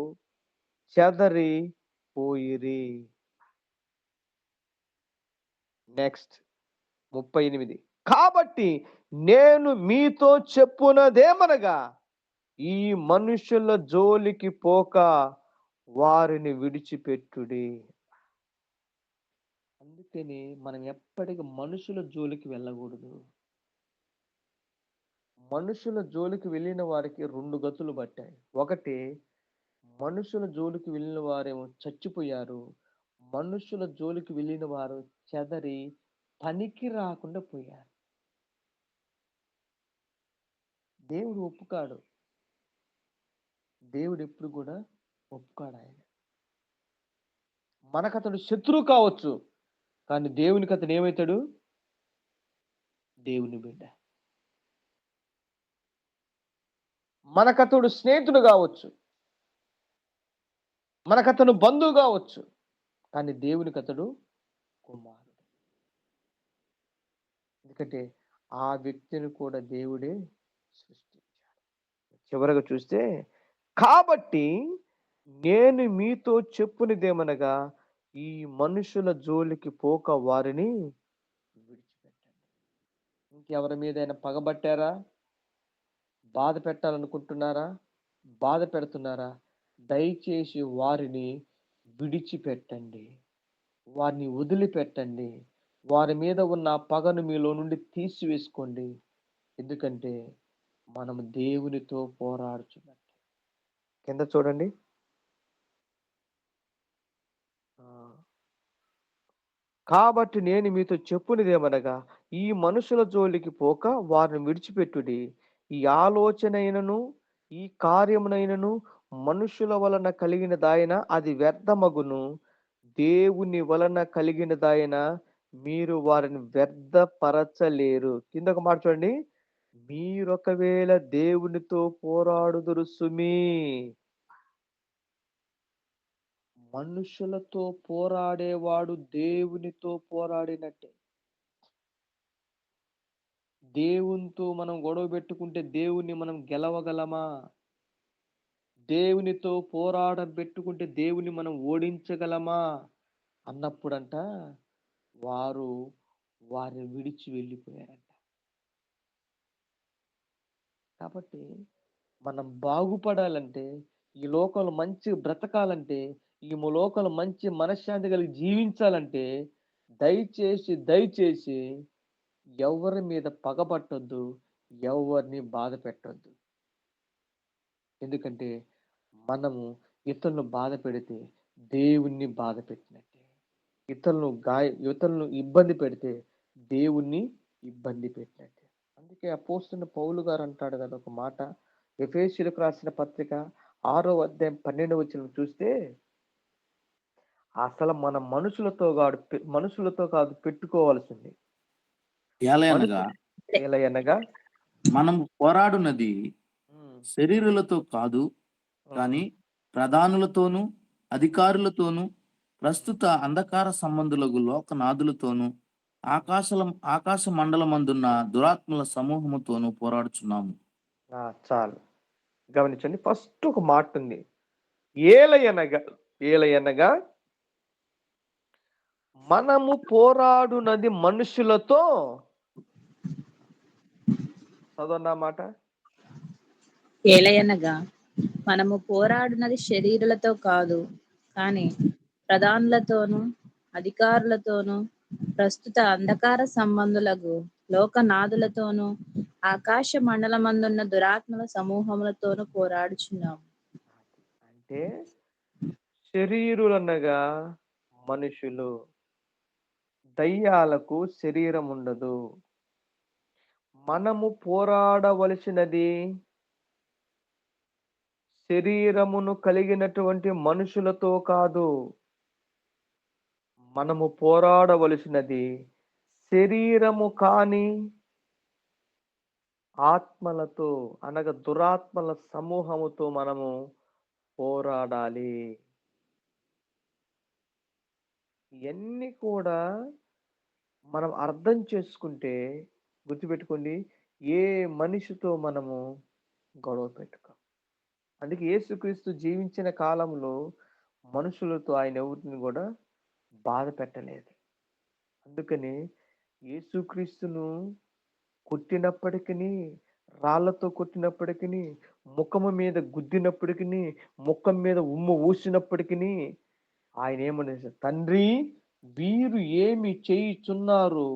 చెదరి పోయిరి. నెక్స్ట్ 38. కాబట్టి నేను మీతో చెప్పునదేమనగా, ఈ మనుషుల జోలికి పోక వారిని విడిచిపెట్టుడి. అందుకని మనం ఎప్పటికీ మనుషుల జోలికి వెళ్ళకూడదు. మనుషుల జోలికి వెళ్ళిన వారికి 2 గతులు పట్టాయి. ఒకటి, మనుషుల జోలికి వెళ్ళిన వారేమో చచ్చిపోయారు. మనుషుల జోలికి వెళ్ళిన వారు చెదరి పనికి రాకుండా పోయారు. దేవుడు ఒప్పుకాడు. దేవుడు ఎప్పుడు కూడా ఒప్పుకాడు. ఆయన మనకతడు శత్రువు కావచ్చు, కానీ దేవునికి అతను ఏమవుతాడు? దేవుని బిడ్డ. మనకతడు స్నేహితుడు కావచ్చు, మనకతను బంధువు కావచ్చు, కానీ దేవునికి అతడు కుమారుడు. ఎందుకంటే ఆ వ్యక్తిని కూడా దేవుడే సృష్టించాడు. చివరగా చూస్తే, కాబట్టి నేను మీతో చెప్పునిదేమనగా, ఈ మనుషుల జోలికి పోక వారిని విడిచిపెట్టండి. ఇంకెవరి మీదైనా పగబట్టారా? బాధ పెట్టాలనుకుంటున్నారా? బాధ పెడుతున్నారా? దయచేసి వారిని విడిచిపెట్టండి, వారిని వదిలిపెట్టండి. వారి మీద ఉన్న పగను మీలో నుండి తీసివేసుకోండి. ఎందుకంటే మనం దేవునితో పోరాడుచున్నట్టు. కింద చూడండి. కాబట్టి నేను మీతో చెప్పునిదేమనగా, ఈ మనుషుల జోలికి పోక వారిని విడిచిపెట్టుడి. ఈ ఆలోచనైనను ఈ కార్యమునైనను మనుషుల వలన కలిగినదాయన అది వ్యర్థమగును, దేవుని వలన కలిగినదాయన మీరు వారిని వ్యర్థపరచలేరు. కింద ఒక మాట చూడండి. మీరొకవేళ దేవునితో పోరాడుదురు సుమీ. మనుషులతో పోరాడేవాడు దేవునితో పోరాడినట్టే. దేవునితో మనం గొడవ పెట్టుకుంటే దేవుణ్ణి మనం గెలవగలమా? దేవునితో పెట్టుకుంటే దేవుని మనం ఓడించగలమా అన్నప్పుడంట వారు వారిని విడిచి వెళ్ళిపోయారంట. కాబట్టి మనం బాగుపడాలంటే, ఈ లోకంలో మంచి బ్రతకాలంటే, ఈ లోకంలో మంచి మనశ్శాంతి కలిగి జీవించాలంటే దయచేసి ఎవరి మీద పగబట్టొద్దు, ఎవరిని బాధ పెట్టొద్దు. ఎందుకంటే మనము ఇతరులను బాధ పెడితే దేవుణ్ణి బాధ పెట్టినట్టే. ఇతరులను ఇబ్బంది పెడితే దేవుణ్ణి ఇబ్బంది పెట్టినట్టే. అందుకే అపోస్తలుడైన పౌలు గారు అంటాడు కదా ఒక మాట, ఎఫెసీయులకు రాసిన పత్రిక 6వ అధ్యాయం 12వ వచనం చూస్తే, అసలు మన మనుషులతో కాదు పెట్టుకోవాల్సింది. ఏలయనగా మనం పోరాడున్నది శరీరులతో కాదు, కానీ ప్రధానులతోనూ అధికారులతోనూ ప్రస్తుత అంధకార సంబంధులకు లోకనాథులతోనూ ఆకాశ మండలమందున్న దురాత్మల సమూహముతోనూ పోరాడుచున్నాము. చాలు గమనించండి. ఫస్ట్ ఒక మాట ఉంది, ఏలయనగా మనము పోరాడునది మనుషులతో చదవండి ఆ మాట. ఏలయనగా మనము పోరాడునది శరీరులతో కాదు, కానీ ప్రధానులతోనూ అధికారులతోనూ ప్రస్తుత అంధకార సంబంధులకు లోకనాథులతోనూ ఆకాశ మండలమందున్న దురాత్మల సమూహములతోనూ పోరాడుచున్నాము. అంటే శరీరులనగా మనుషులు. దయ్యాలకు శరీరం ఉండదు. మనము పోరాడవలసినది శరీరమును కలిగినటువంటి మనుషులతో కాదు. మనము పోరాడవలసినది శరీరము కాని ఆత్మలతో, అనగా దురాత్మల సమూహముతో మనము పోరాడాలి. ఇవన్నీ కూడా మనం అర్థం చేసుకుంటే, గుర్తుపెట్టుకోండి, ఏ మనిషితో మనము గొడవ పెట్టుకోం. అందుకే యేసుక్రీస్తు జీవించిన కాలంలో మనుషులతో ఆయన ఎవరిని కూడా బాధ పెట్టలేదు. అందుకని యేసుక్రీస్తును కొట్టినప్పటికీ, రాళ్లతో కొట్టినప్పటికీ, ముఖము మీద గుద్దినప్పటికీ, ముఖం మీద ఉమ్ము ఊసినప్పటికీ ఆయన ఏమనేసి, తండ్రి వీరు ఏమి చేయుచున్నారు.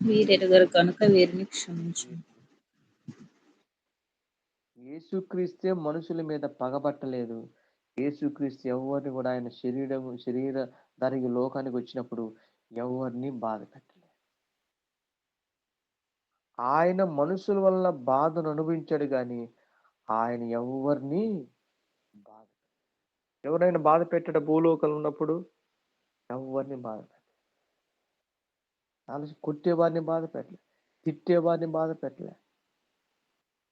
వీరెరుగరు కనుక వీరిని క్షమించు. యేసుక్రీస్తే మనుషుల మీద పగబట్టలేదు. యేసుక్రీస్తు ఎవరిని కూడా ఆయన శరీరధారికి లోకానికి వచ్చినప్పుడు ఎవరిని బాధ పెట్టలేదు. ఆయన మనుషుల వల్ల బాధను అనుభవించాడు కానీ ఆయన ఎవరిని బాధ ఎవరైనా బాధ పెట్టాడు భూలోకంలో ఉన్నప్పుడు? ఎవరిని బాధ పెట్టలేదు. కొట్టేవారిని బాధ పెట్టలే, తిట్టేవారిని బాధ పెట్టలే,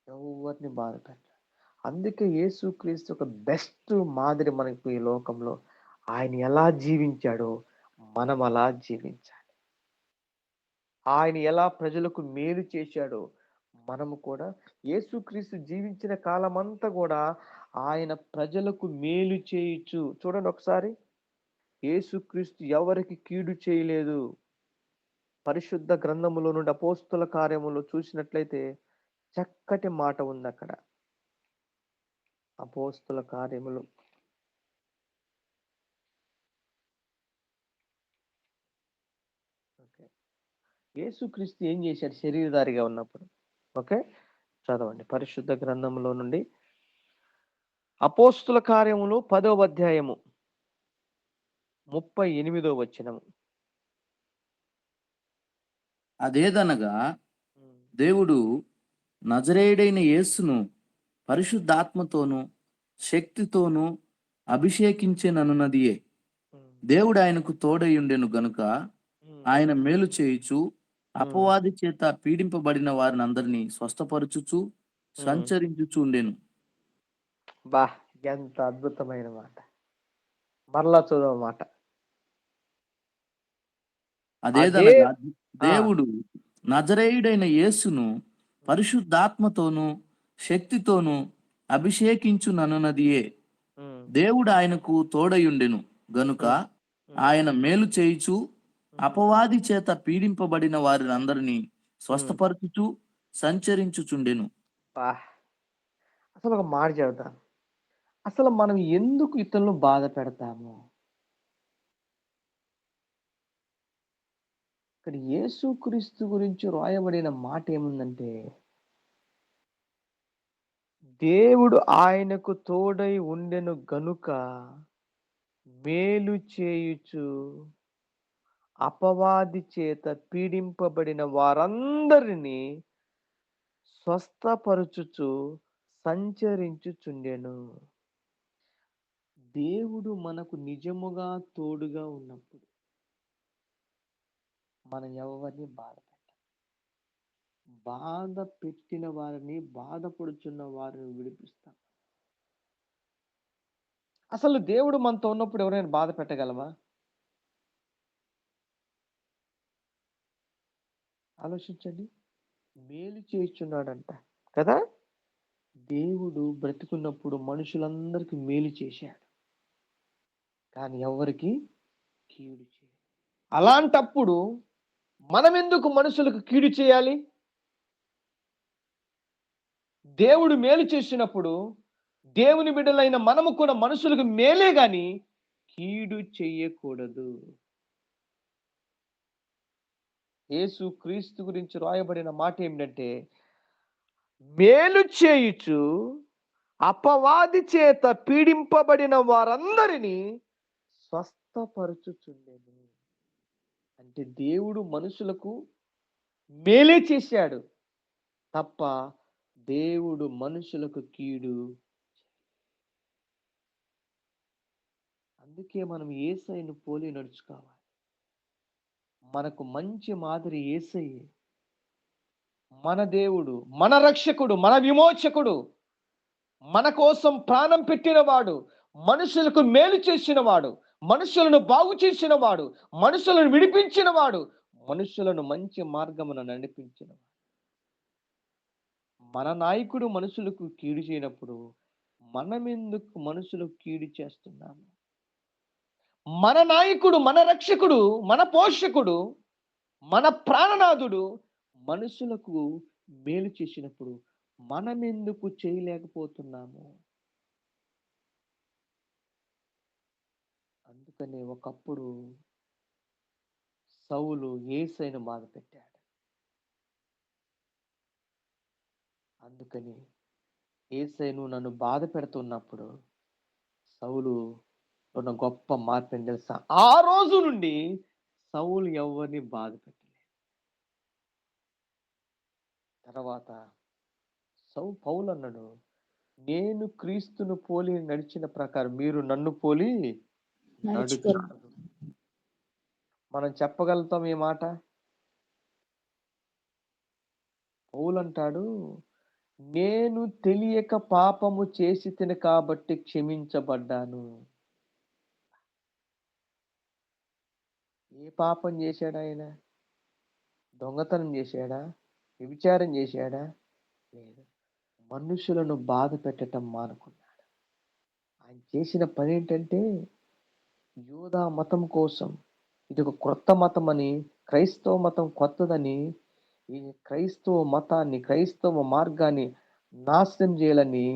ఎవరిని బాధ పెట్టలే. అందుకే యేసుక్రీస్తు ఒక బెస్ట్ మాదిరి మనకు ఈ లోకంలో. ఆయన ఎలా జీవించాడో మనం అలా జీవించాలి. ఆయన ఎలా ప్రజలకు మేలు చేశాడో మనము కూడా, యేసుక్రీస్తు జీవించిన కాలమంతా కూడా ఆయన ప్రజలకు మేలు చేయొచ్చు. చూడండి ఒకసారి, యేసుక్రీస్తు ఎవరికి కీడు చేయలేదు. పరిశుద్ధ గ్రంథములో నుండి అపోస్తుల కార్యములు చూసినట్లయితే చక్కటి మాట ఉంది అక్కడ. అపోస్తుల కార్యములు యేసుక్రీస్తు ఏం చేశాడు శరీరధారిగా ఉన్నప్పుడు? ఓకే, చదవండి పరిశుద్ధ గ్రంథంలో నుండి అపోస్తుల కార్యములు 10వ అధ్యాయము 38వ వచనము. అదేదనగా దేవుడు నజరేయుడైన యేసును పరిశుద్ధాత్మతోనూ శక్తితోనూ అభిషేకించెననున్నదియే. దేవుడు ఆయనకు తోడయుండెను గనుక ఆయన మేలు చేయుచు అపవాది చేత పీడింపబడిన వారిని అందరినీ స్వస్థపరచుచు సంచరించుచుండెను. బా, ఎంత అద్భుతమైన మాట. మరలా చదువు మాట. అదేదనగా దేవుడు నజరేయుడైన యేసును పరిశుద్ధాత్మతోనూ శక్తితోనూ అభిషేకించుననున్నదియే. దేవుడు ఆయనకు తోడయుండెను గనుక ఆయన మేలు చేయుచు అపవాది చేత పీడింపబడిన వారిని అందరినీ స్వస్థపరచుచు సంచరించుచుండెను. అసలు ఒక మాట చెబుతాను, అసలు మనం ఎందుకు ఇతరులను బాధ పెడతాము? ఇక్కడ యేసుక్రీస్తు గురించి రాయబడిన మాట ఏముందంటే, దేవుడు ఆయనకు తోడై ఉండెను గనుక మేలు చేయుచు అపవాది చేత పీడింపబడిన వారందరినీ స్వస్థపరచుచు సంచరించుచుండెను. దేవుడు మనకు నిజముగా తోడుగా ఉన్నప్పుడు మనం ఎవరిని బాధ పెట్టం. బాధ పెట్టిన వారిని, బాధపడుచున్న వారిని విడిపిస్తాం. అసలు దేవుడు మనతో ఉన్నప్పుడు ఎవరైనా బాధ పెట్టగలమా? ఆలోచించండి. మేలు చేయుచున్నాడంట కదా. దేవుడు బ్రతికున్నప్పుడు మనుషులందరికీ మేలు చేశాడు, కానీ ఎవరికి కీడు చేయలేదు. అలాంటప్పుడు మనం ఎందుకు మనుషులకు కీడు చేయాలి? దేవుడు మేలు చేసినప్పుడు దేవుని బిడ్డలైన మనము కూడా మనుషులకు మేలే గాని కీడు చేయకూడదు. యేసు క్రీస్తు గురించి రాయబడిన మాట ఏమిటంటే, మేలు చేయుచు అపవాది చేత పీడింపబడిన వారందరినీ స్వస్థపరచుచుండెను. అంటే దేవుడు మనుషులకు మేలే చేశాడు తప్ప దేవుడు మనుషులకు కీడు. అందుకే మనం యేసయ్యను పోలి నడుచుకోవాలి. మనకు మంచి మాదిరి యేసయ్యే. మన దేవుడు, మన రక్షకుడు, మన విమోచకుడు, మన కోసం ప్రాణం పెట్టినవాడు, మనుషులకు మేలు చేసినవాడు, మనుషులను బాగు చేసినవాడు, మనుషులను విడిపించినవాడు, మనుషులను మంచి మార్గమున నడిపించినవాడు. మన నాయకుడు మనుషులకు కీడు చేయనప్పుడు మనమెందుకు మనుషులకు కీడు చేస్తున్నాము? మన నాయకుడు, మన రక్షకుడు, మన పోషకుడు, మన ప్రాణనాథుడు మనుషులకు మేలు చేసినప్పుడు మనమెందుకు చేయలేకపోతున్నాము? అందుకనే ఒకప్పుడు సౌలు యేసయ్యను బాధ పెట్టాడు. అందుకని యేసయ్య నువ్వు నన్ను బాధ పెడుతున్నప్పుడు సౌలు ఉన్న గొప్ప మార్పు ఏం తెలుసా? ఆ రోజు నుండి సౌలు ఎవరిని బాధ పెట్టలేదు. తర్వాత పౌలు అన్నాడు, నేను క్రీస్తును పోలి నడిచిన ప్రకారం మీరు నన్ను పోలి నడుచుకోరు. మనం చెప్పగలుగుతాం ఈ మాట? పౌలు అంటాడు, నేను తెలియక పాపము చేసి తిని కాబట్టి క్షమించబడ్డాను. ఏ పాపం చేశాడు ఆయన? దొంగతనం చేశాడా? వ్యభిచారం చేశాడా? లేదు. మనుషులను బాధ పెట్టడం మానుకున్నాడు. ఆయన చేసిన పని ఏంటంటే, యూదా మతం కోసం, ఇది ఒక క్రొత్త మతం అని, క్రైస్తవ మతం కొత్తదని, ఈ క్రైస్తవ మతాన్ని, క్రైస్తవ మార్గాన్ని నాశనం చేయాలని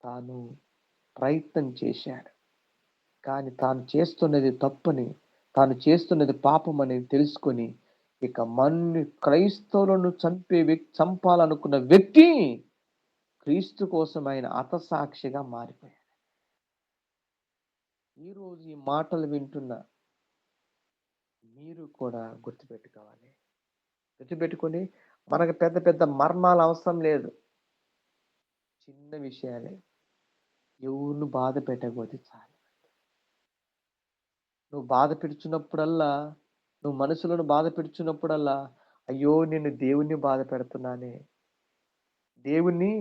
తాను ప్రయత్నం చేశాడు. కానీ తాను చేస్తున్నది తప్పని, తాను చేస్తున్నది పాపమని తెలుసుకొని ఇక క్రైస్తవులను చంపాలనుకున్న వ్యక్తి క్రీస్తు కోసం ఆయన హతసాక్షిగా మారిపోయాడు. ఈరోజు ఈ మాటలు వింటున్న మీరు కూడా గుర్తుపెట్టుకోవాలి. గుర్తుపెట్టుకొని మనకు పెద్ద పెద్ద మర్మాలు అవసరం లేదు. చిన్న విషయాలే. ఎవరిని బాధ పెట్టకపోతే చాలు. నువ్వు బాధ పెడుచున్నప్పుడల్లా, నువ్వు మనుషులను బాధ పెడుచున్నప్పుడల్లా, అయ్యో నేను దేవుణ్ణి బాధ పెడుతున్నానే, దేవుణ్ణి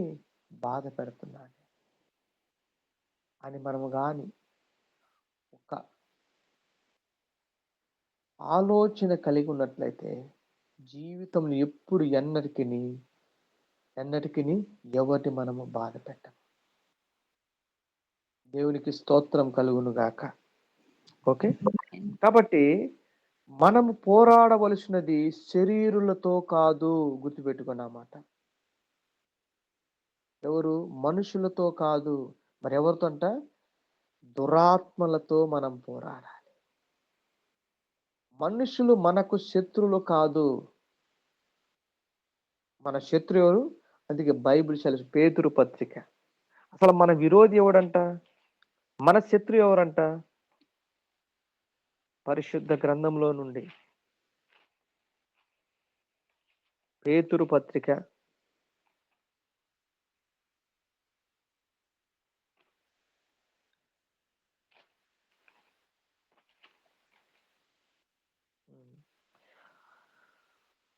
బాధ పెడుతున్నానే అని మనము కానీ ఒక ఆలోచన కలిగి ఉన్నట్లయితే జీవితంలో ఎప్పుడు ఎన్నటికి ఎవరిని మనము బాధ పెట్టం. దేవునికి స్తోత్రం కలుగును గాక. ఓకే, కాబట్టి మనము పోరాడవలసినది శరీరులతో కాదు. గుర్తుపెట్టుకున్నమాట. ఎవరు? మనుషులతో కాదు. మరి ఎవరితో అంట? దురాత్మలతో మనం పోరాడాలి. మనుషులు మనకు శత్రువులు కాదు. మన శత్రు ఎవరు? అందుకే బైబిల్ సెలవు, పేతురు పత్రిక. అసలు మన విరోధి ఎవడంట? మన శత్రు ఎవరంట? పరిశుద్ధ గ్రంథంలో నుండి పేతురు పత్రిక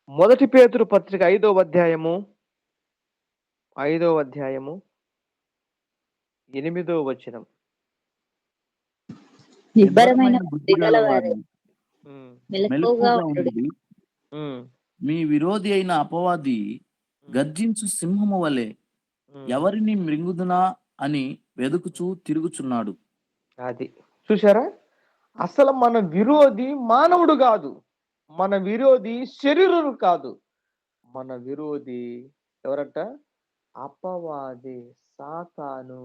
1 పేతురు పత్రిక 5వ అధ్యాయము 8వ వచనం. నిబ్బరమైన బుద్ధి గలవారై మెలకువగా మెలకువగా ఉండుడి. ఉండుడి. మీ విరోధి అయిన అపవాది గర్జించు సింహము వలె ఎవరిని మృంగుదునా అని వెదుకుచూ తిరుగుచున్నాడు. అది చూసారా? అసలు మన విరోధి మానవుడు కాదు, మన విరోధి శరీరుడు కాదు, మన విరోధి ఎవరట? అపవాది, సాతాను.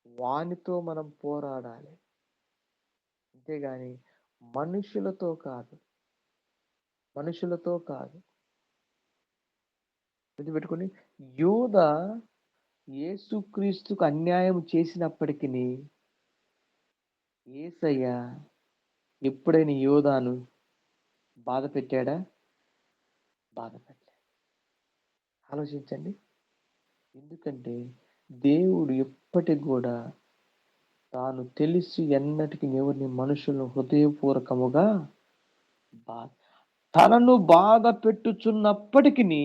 వానితో మనం పోరాడాలి, అంతేగాని మనుషులతో కాదు, మనుషులతో కాదు. గుర్తుపెట్టుకొని, యూద యేసుక్రీస్తుకు అన్యాయం చేసినప్పటికీ యేసయ్య ఎప్పుడైనా యూదాను బాధ పెట్టాడా? బాధ పెట్టలేదు. ఆలోచించండి. ఎందుకంటే దేవుడు ఎప్పటికి కూడా తాను తెలిసి ఎన్నటికి ఎవరిని మనుషులను హృదయపూర్వకముగా బాధ తనను బాధ పెట్టుచున్నప్పటికీ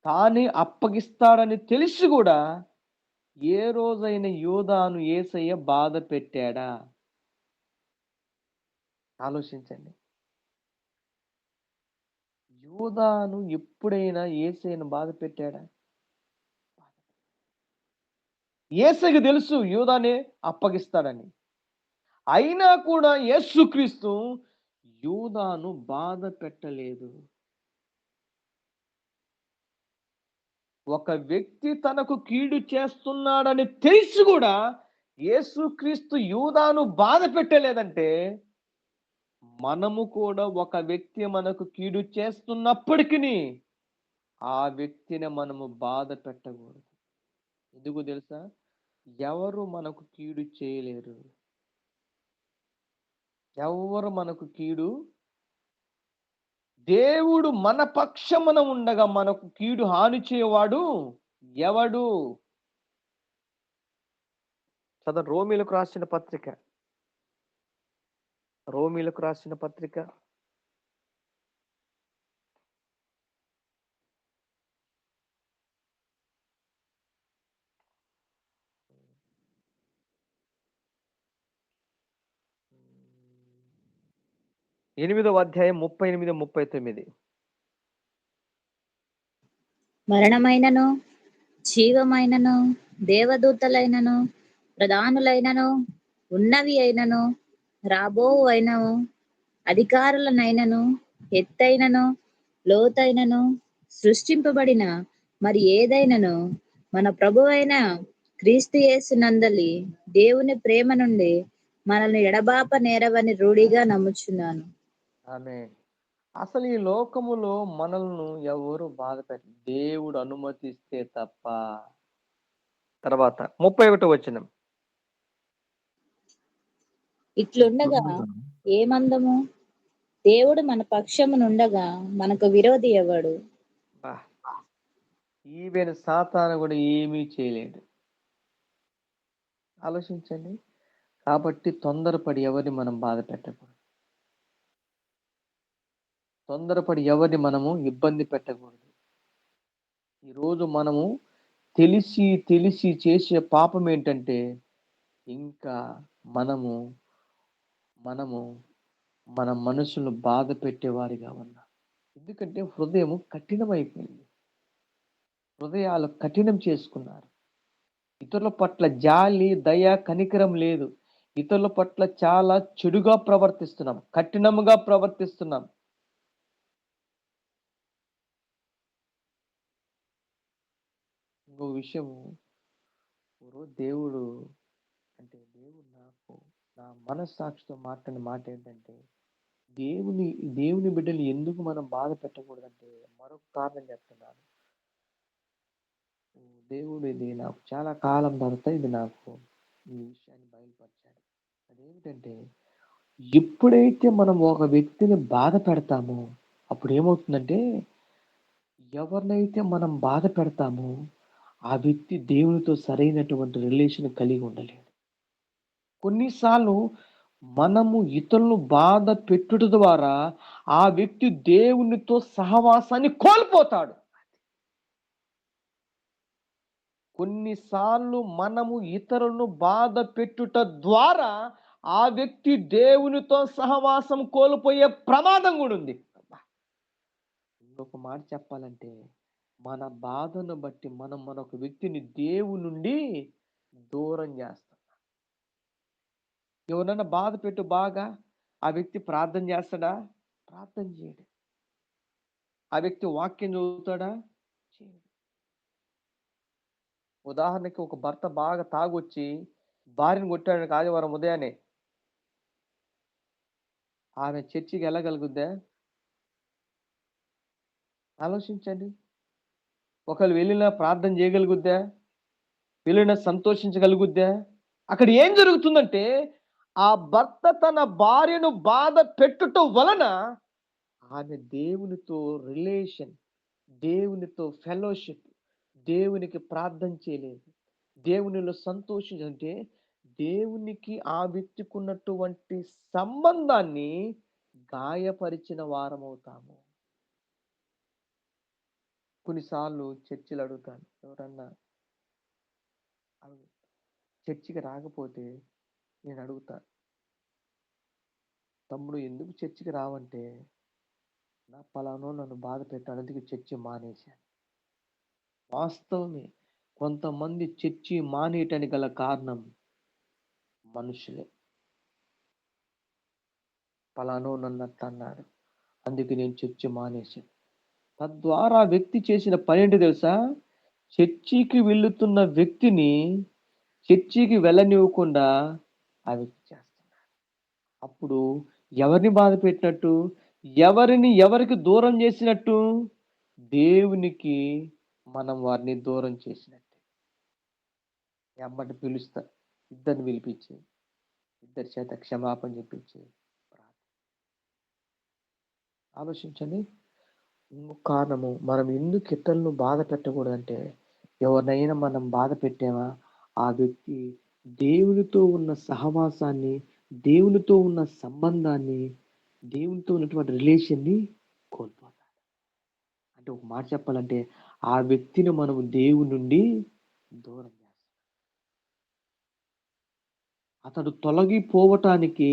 తానే అప్పగిస్తాడని తెలిసి కూడా ఏ రోజైన యూదాను యేసయ్య బాధ పెట్టాడా? ఆలోచించండి. యూదాను ఎప్పుడైనా యేసయ్యను బాధ పెట్టాడా? యేసయ్యకు తెలుసు యూదానే అప్పగిస్తాడని. అయినా కూడా యేసుక్రీస్తు యూదాను బాధ పెట్టలేదు. ఒక వ్యక్తి తనకు కీడు చేస్తున్నాడని తెలిసి కూడా యేసుక్రీస్తు యూదాను బాధ పెట్టలేదంటే, మనము కూడా ఒక వ్యక్తి మనకు కీడు చేస్తున్నప్పటికీ ఆ వ్యక్తిని మనము బాధ పెట్టకూడదు. ఎందుకు తెలుసా? ఎవరు మనకు కీడు చేయలేరు, ఎవరు మనకు కీడు, దేవుడు మన పక్షమున ఉండగా మనకు కీడు హాని చేయవాడు ఎవడు? చదవండి, రోమీలకు రాసిన పత్రిక, రోమీలకు రాసిన పత్రిక 8వ అధ్యాయం 38, 39. మరణమైనను జీవమైనను దేవదూతలైనను ప్రధానులైనను ఉన్నవి అయినను రాబోవు అయినను అధికారులనైనను ఎత్తైనను లోతైనను సృష్టింపబడిన మరి ఏదైనను మన ప్రభువైన క్రీస్తు యేసునందలి దేవుని ప్రేమ నుండి మనల్ని ఎడబాప నేరవని రూఢిగా నమ్ముచున్నాను. ఆమేన్. అసలు ఈ లోకములో మనల్ని ఎవరు బాధ పెట్టరు, దేవుడు అనుమతిస్తే తప్ప. తర్వాత 31వ వచనం. ఇట్లుండగా ఏమందము? దేవుడు మన పక్షమునుండగా మనకు విరోధి ఎవడు? బా, ఈవెన్ సాతాను కూడా ఏమీ చేయలేడు. ఆలోచించండి. కాబట్టి తొందరపడి ఎవరిని మనం బాధ పెట్టకూడదు, తొందరపడి ఎవరిని మనము ఇబ్బంది పెట్టకూడదు. ఈరోజు మనము తెలిసి తెలిసి చేసే పాపం ఏంటంటే, ఇంకా మనము మనము మన మనసును బాధ పెట్టేవారిగా ఉన్నాం. ఎందుకంటే హృదయం కఠినమైపోయింది, హృదయాలు కఠినం చేసుకున్నారు. ఇతరుల పట్ల జాలి, దయ, కనికరం లేదు. ఇతరుల పట్ల చాలా చెడుగా ప్రవర్తిస్తున్నాం, కఠినముగా ప్రవర్తిస్తున్నాం. ఇంకో విషయము, దేవుడు దేవుడు నాకు నా మనస్సాక్షితో మాట్లాడిన మాట ఏంటంటే, దేవుని దేవుని బిడ్డలు ఎందుకు మనం బాధ పెట్టకూడదంటే మరొక కారణం చెప్తున్నాను. దేవుడు ఇది నాకు చాలా కాలం తర్వాత ఇది నాకు ఈ విషయాన్ని బయలుపరిచాడు. అదేమిటంటే, ఎప్పుడైతే మనం ఒక వ్యక్తిని బాధ పెడతామో అప్పుడు ఏమవుతుందంటే, ఎవరినైతే మనం బాధ పెడతామో ఆ వ్యక్తి దేవునితో సరైనటువంటి రిలేషన్ కలిగి ఉండలేడు. కొన్నిసార్లు మనము ఇతరులను బాధ పెట్టుట ద్వారా ఆ వ్యక్తి దేవునితో సహవాసాన్ని కోల్పోతాడు. కొన్నిసార్లు మనము ఇతరులను బాధ పెట్టుట ద్వారా ఆ వ్యక్తి దేవునితో సహవాసం కోల్పోయే ప్రమాదం కూడా ఉంది. ఇంకొక మాట చెప్పాలంటే, మన బాధను బట్టి మనం మరొక వ్యక్తిని దేవుని నుండి దూరం చేస్తాం. ఎవరన్నా బాధ పెట్టు బాగా, ఆ వ్యక్తి ప్రార్థన చేస్తాడా? ప్రార్థన చేయడు. ఆ వ్యక్తి వాక్యం చదువుతాడా? చేయడు. ఉదాహరణకి ఒక భర్త బాగా తాగొచ్చి భార్యను కొట్టాడు ఆదివారం ఉదయాన్నే, ఆమె చర్చికి వెళ్ళగలుగుద్దా? ఆలోచించండి. ఒకవేళ వెళ్ళినా ప్రార్థన చేయగలుగుద్దా? వెళ్ళినా సంతోషించగలుగుద్దా? అక్కడ ఏం జరుగుతుందంటే, ఆ భర్త తన భార్యను బాధ పెట్టుట వలన ఆమె దేవునితో రిలేషన్, దేవునితో ఫెలోషిప్, దేవునికి ప్రార్థన చేయలేదు, దేవునిలో సంతోషించంటే దేవునికి ఆ వ్యక్తికి ఉన్నటువంటి సంబంధాన్ని గాయపరిచిన వారమవుతాము. కొన్నిసార్లు చర్చిలు అడుగుతాను, ఎవరన్నా చర్చికి రాకపోతే నేను అడుగుతాను, తమ్ముడు ఎందుకు చర్చికి రావంటే, నా పలానో నన్ను బాధ పెట్టాడు అందుకే చర్చి మానేశాను. వాస్తవమే. కొంతమంది చర్చి మానేయటానికి గల కారణం మనుషులే. పలానో నన్ను అట్లా అన్నాడు అందుకే నేను చర్చి మానేశాను. తద్వారా ఆ వ్యక్తి చేసిన పని ఏంటి తెలుసా? చర్చికి వెళ్తున్న వ్యక్తిని చర్చికి వెళ్ళనివ్వకుండా ఆ వ్యక్తి చేస్తున్నాడు. అప్పుడు ఎవరిని బాధ పెట్టినట్టు? ఎవరికి దూరం చేసినట్టు? దేవునికి మనం వారిని దూరం చేసినట్టే. ఎమ్మటి పిలుస్తా, ఇద్దరిని పిలిపించి ఇద్దరి చేత క్షమాపణ చెప్పించి ఆలోచించండి. ఇంకొక కారణము, మనం ఎందుకు ఇతరులను బాధ పెట్టకూడదంటే, ఎవరినైనా మనం బాధ పెట్టామా ఆ వ్యక్తి దేవునితో ఉన్న సహవాసాన్ని, దేవునితో ఉన్న సంబంధాన్ని, దేవునితో ఉన్నటువంటి రిలేషన్ని కోల్పోతాడు. అంటే ఒక మాట చెప్పాలంటే, ఆ వ్యక్తిని మనం దేవుని నుండి దూరం చేస్తాం. అతడు తొలగిపోవటానికి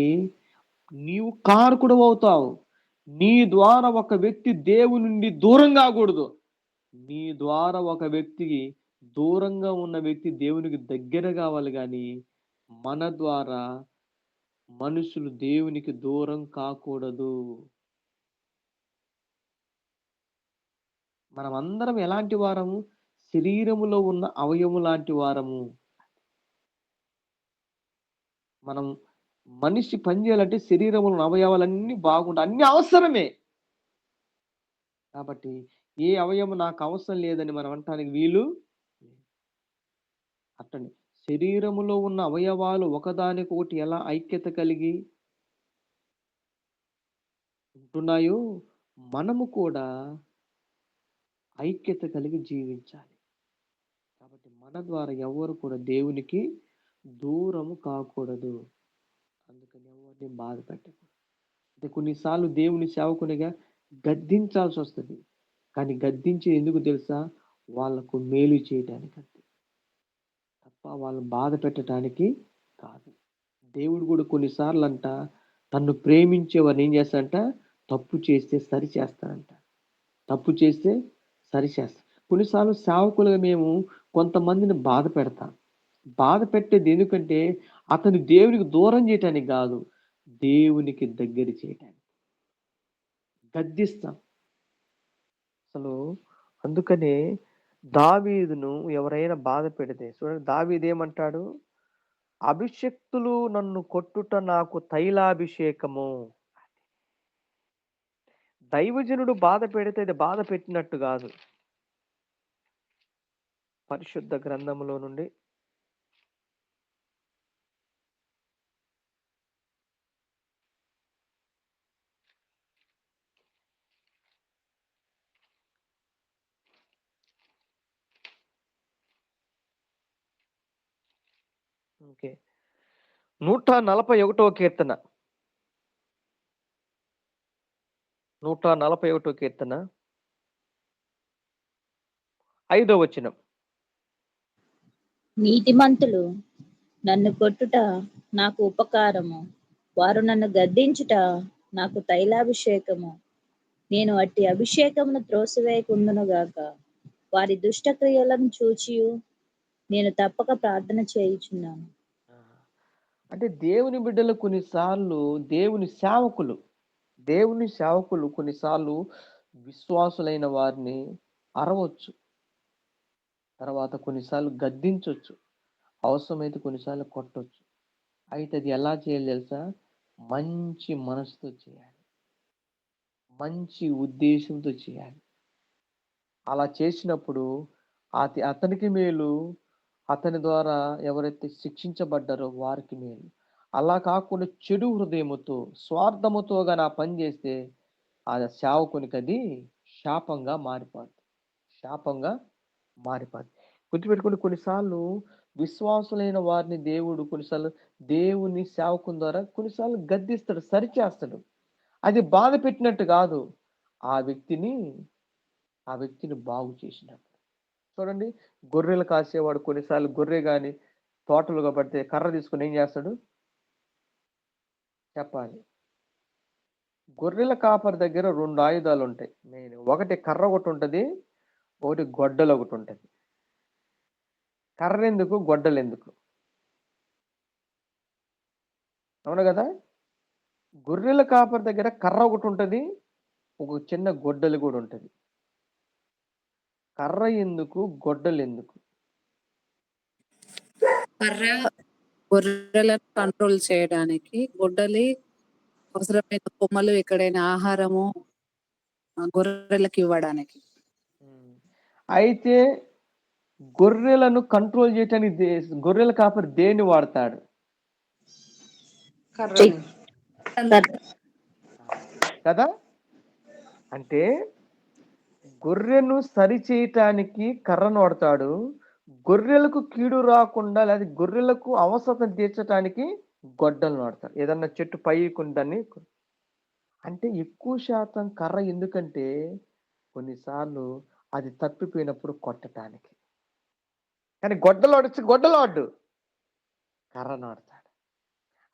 నీవు కారకుడు అవుతావు. నీ ద్వారా ఒక వ్యక్తి దేవుని నుండి దూరం కాకూడదు. నీ ద్వారా ఒక వ్యక్తికి దూరంగా ఉన్న వ్యక్తి దేవునికి దగ్గర కావాలి, కానీ మన ద్వారా మనుషులు దేవునికి దూరం కాకూడదు. మనం అందరం ఎలాంటి వారము? శరీరములో ఉన్న అవయము లాంటి వారము. మనం మనిషి పనిచేయాలంటే శరీరంలో ఉన్న అవయవాలన్నీ బాగుంటాయి, అన్ని అవసరమే. కాబట్టి ఏ అవయవం నాకు అవసరం లేదని మనం అంటానికి వీలు. అట్టని శరీరములో ఉన్న అవయవాలు ఒకదానికొకటి ఎలా ఐక్యత కలిగి ఉంటున్నాయో, మనము కూడా ఐక్యత కలిగి జీవించాలి. కాబట్టి మన ద్వారా ఎవరు కూడా దేవునికి దూరము కాకూడదు. అందుకని ఎవరిని బాధ పెట్టకూడదు. అంటే కొన్నిసార్లు దేవుని సేవకునిగా గద్దించాల్సి వస్తుంది. కానీ గద్దించి ఎందుకు తెలుసా? వాళ్ళకు మేలు చేయడానికి అంతే, తప్ప వాళ్ళు బాధ పెట్టడానికి కాదు. దేవుడు కూడా కొన్నిసార్లు అంట తన్ను ప్రేమించే వారిని ఏం చేస్తాడంట? తప్పు చేస్తే సరి చేస్తాడంట. తప్పు చేస్తే సరి చేస్తాం. కొన్నిసార్లు సేవకులుగా మేము కొంతమందిని బాధ పెడతాం. బాధ పెట్టేది ఎందుకంటే అతను దేవునికి దూరం చేయటానికి కాదు, దేవునికి దగ్గర చేయటానికి గద్దిస్తాం. అసలు అందుకనే దావీదును ఎవరైనా బాధ పెడితే చూడండి, దావీదు ఏమంటాడు? అభిషక్తులు నన్ను కొట్టుట నాకు తైలాభిషేకము. దైవజనుడు బాధ పెడితే అది బాధ పెట్టినట్టు కాదు. పరిశుద్ధ గ్రంథములో నుండి ఓకే 141వ కీర్తన 141వ కీర్తన 5వ వచనం. నీతిమంతులు నన్ను కొట్టుట నాకు ఉపకారము, వారు నన్ను గద్దించుట నాకు తైలాభిషేకము. నేను అట్టి అభిషేకమును త్రోసివేయకుందునుగాక. వారి దుష్టక్రియలను చూచియు నేను తప్పక ప్రార్థన చేయుచున్నాను. అంటే దేవుని బిడ్డలు కొన్నిసార్లు దేవుని సేవకులు కొన్నిసార్లు విశ్వాసులైన వారిని అరవచ్చు, తర్వాత కొన్నిసార్లు గద్దించవచ్చు, అవసరమైతే కొన్నిసార్లు కొట్టొచ్చు. అయితే అది ఎలా చేయాలి తెలుసా? మంచి మనసుతో చేయాలి, మంచి ఉద్దేశంతో చేయాలి. అలా చేసినప్పుడు అతనికి మేలు, అతని ద్వారా ఎవరైతే శిక్షించబడ్డారో వారికి మేలు. అలా కాకుండా చెడు హృదయముతో, స్వార్థముతో గాని ఆ పని చేస్తే ఆ సేవకునికి అది శాపంగా మారిపోద్ది. శాపంగా మారిపోద్ది. గుర్తుపెట్టుకోండి, కొన్నిసార్లు విశ్వాసులైన వారిని దేవుడు కొన్నిసార్లు దేవుని సేవకుని ద్వారా కొన్నిసార్లు గద్దిస్తాడు, సరిచేస్తాడు. అది బాధ పెట్టినట్టు కాదు, ఆ వ్యక్తిని ఆ వ్యక్తిని బాగు చేసినట్టు. చూడండి, గొర్రెలు కాసేవాడు కొన్నిసార్లు గొర్రె గాని తోటలుగా పడితే కర్ర తీసుకొని ఏం చేస్తాడు చెప్పాలి? గొర్రెల కాపరి దగ్గర 2 ఆయుధాలు ఉంటాయి మెయిన్. ఒకటి కర్ర ఒకటి ఉంటది, ఒకటి గొడ్డలు ఒకటి ఉంటది. కర్ర ఎందుకు, గొడ్డలు ఎందుకు? అవును కదా? గొర్రెల కాపరి దగ్గర కర్ర ఒకటి ఉంటది, ఒక చిన్న గొడ్డలు కూడా ఉంటది. కర్ర ఎందుకు, గొడ్డలు ఎందుకు? కర్ర గొర్రెలను కంట్రోల్ చేయడానికి, గొడ్డలి అవసరమైన కొమ్మలు, ఎక్కడైనా ఆహారము గొర్రెలకు ఇవ్వడానికి. అయితే గొర్రెలను కంట్రోల్ చేయడానికి గొర్రెల కాపరి దేన్ని వాడతాడు? కదా? అంటే గొర్రెను సరి చేయటానికి కర్రను వాడతాడు, గొర్రెలకు కీడు రాకుండా లేదా గొర్రెలకు అవసరం తీర్చడానికి గొడ్డలను వాడతాడు. ఏదన్నా చెట్టు పైకుందని. అంటే ఎక్కువ శాతం కర్ర ఎందుకంటే కొన్నిసార్లు అది తప్పిపోయినప్పుడు కొట్టడానికి. కానీ గొడ్డలాడు కర్రను వాడతాడు.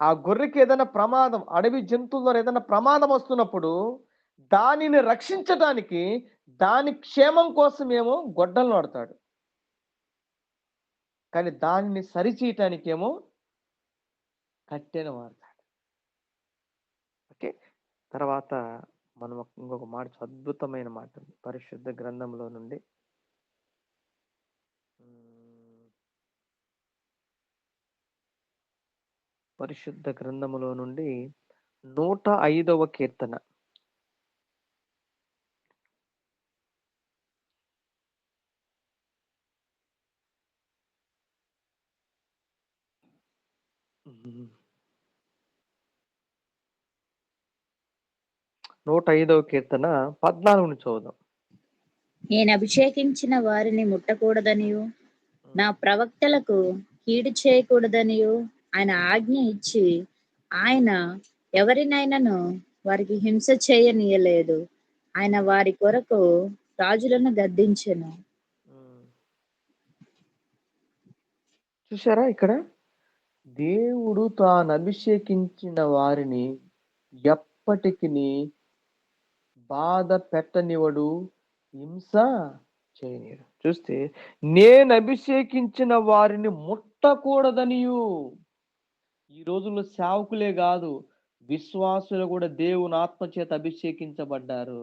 ఆ గొర్రెకి ఏదైనా ప్రమాదం, అడవి జంతువుల ద్వారా ఏదైనా ప్రమాదం వస్తున్నప్పుడు దానిని రక్షించటానికి, దాని క్షేమం కోసమేమో గొడ్డలను వాడతాడు. కానీ దానిని సరిచేయటానికేమో కట్టెను వాడతాడు. ఓకే, తర్వాత మనం ఇంకొక మాట, అద్భుతమైన మాట పరిశుద్ధ గ్రంథంలో నుండి. పరిశుద్ధ గ్రంథములో నుండి 105వ కీర్తన. ఉమ్. 105వ కీర్తన 14 నుంచి చదువుదాం. నేను అభిషేకించిన వారిని ముట్టకూడదనియు, నా ప్రవక్తలకు కీడు చేయకూడదనియు ఆయన ఆజ్ఞ ఇచ్చి, ఆయన ఎవరినైనాను వారికి హింస చేయనీయలేదు. ఆయన వారి కొరకు రాజులను గద్దించెను. చూసారా ఇక్కడ? దేవుడు తాను అభిషేకించిన వారిని ఎప్పటికీ బాధ పెట్టనివడు, హింస చేయనీయడు. చూస్తే నేను అభిషేకించిన వారిని ముట్టకూడదనియు. ఈ రోజుల్లో సేవకులే కాదు, విశ్వాసులు కూడా దేవుని ఆత్మచేత అభిషేకించబడ్డారు.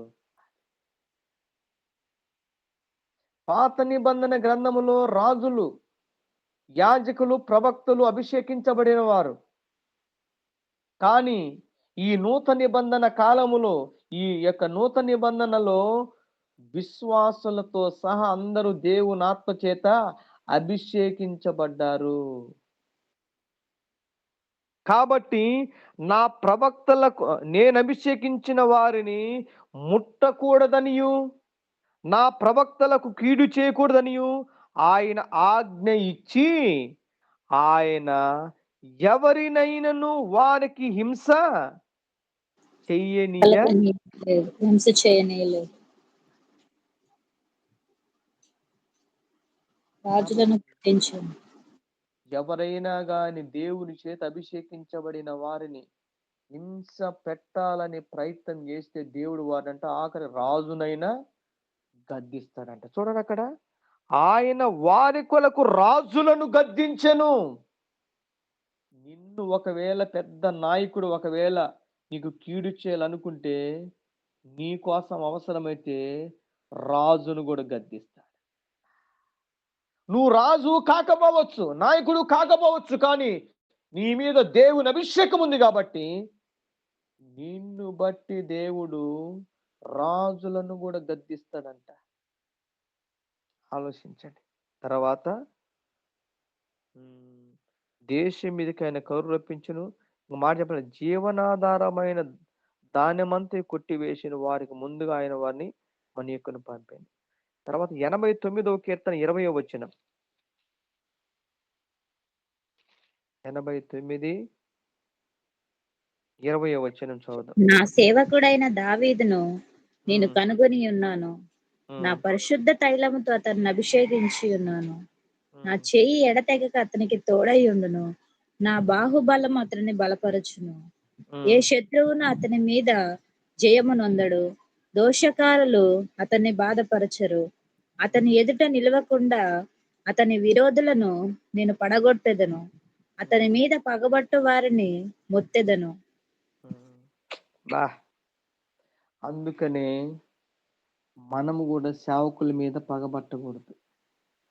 పాత నిబంధన గ్రంథములో రాజులు, యాజకులు, ప్రవక్తలు అభిషేకించబడిన వారు. కానీ ఈ నూతన నిబంధన కాలములో, ఈ యొక్క నూతన నిబంధనలో విశ్వాసులతో సహా అందరూ దేవుని ఆత్మ చేత అభిషేకించబడ్డారు. కాబట్టి నా ప్రవక్తలకు నేను అభిషేకించిన వారిని ముట్టకూడదనియు, నా ప్రవక్తలకు కీడు చేయకూడదనియు ఆయన ఆజ్ఞ ఇచ్చి, ఆయన ఎవరినైనను వారికి హింస చేయనీయలేదు. రాజులను గద్దించెను. ఎవరైనా గాని దేవుని చేత అభిషేకించబడిన వారిని హింస పెట్టాలని ప్రయత్నం చేస్తే దేవుడు వారంట ఆఖరి రాజునైనా గద్దిస్తాడంట. చూడండి అక్కడ, ఆయన వారి కొరకు రాజులను గద్దించెను. నిన్ను ఒకవేళ పెద్ద నాయకుడు ఒకవేళ నీకు కీడు చేయాలనుకుంటే నీ కోసం అవసరమైతే రాజును కూడా గద్దిస్తాడు. నువ్వు రాజు కాకపోవచ్చు, నాయకుడు కాకపోవచ్చు, కానీ నీ మీద దేవుని అభిషేకం ఉంది కాబట్టి నిన్ను బట్టి దేవుడు రాజులను కూడా గద్దిస్తాడంట. ఆలోచించండి. తర్వాత దేశం మీదకి ఆయన కరువు రప్పించును. ఇంక మాట చెప్పిన జీవనాధారమైన ధాన్యమంతా కొట్టివేసిన వారికి ముందుగా ఆయన వారిని మన యొక్కను పంపాను. తర్వాత 89వ కీర్తన 20వ వచనం. 89 20వ వచనం చదువుదాం. నా సేవకుడైన దావీదును నేను ఉమ్, కనుగొని ఉన్నాను. నా ఉమ్, పరిశుద్ధ తైలముతో అతన్ని అభిషేకించి ఉన్నాను. నా ఉమ్, చెయ్యి ఎడతెగక అతనికి తోడై ఉండును. నా బాహుబలం అతనిని బలపరచును. ఏ ఉమ్, శత్రువును అతని మీద జయము నొందడు. దోషకారులు అతన్ని బాధపరచరు. అతని ఎదుట నిలవకుండా అతని విరోధులను నేను పడగొట్టెదను. అతని మీద పగబట్టు వారిని మొత్తెదను. ఉమ్. బా అందుకనే మనము కూడా సేవకుల మీద పగబట్టకూడదు.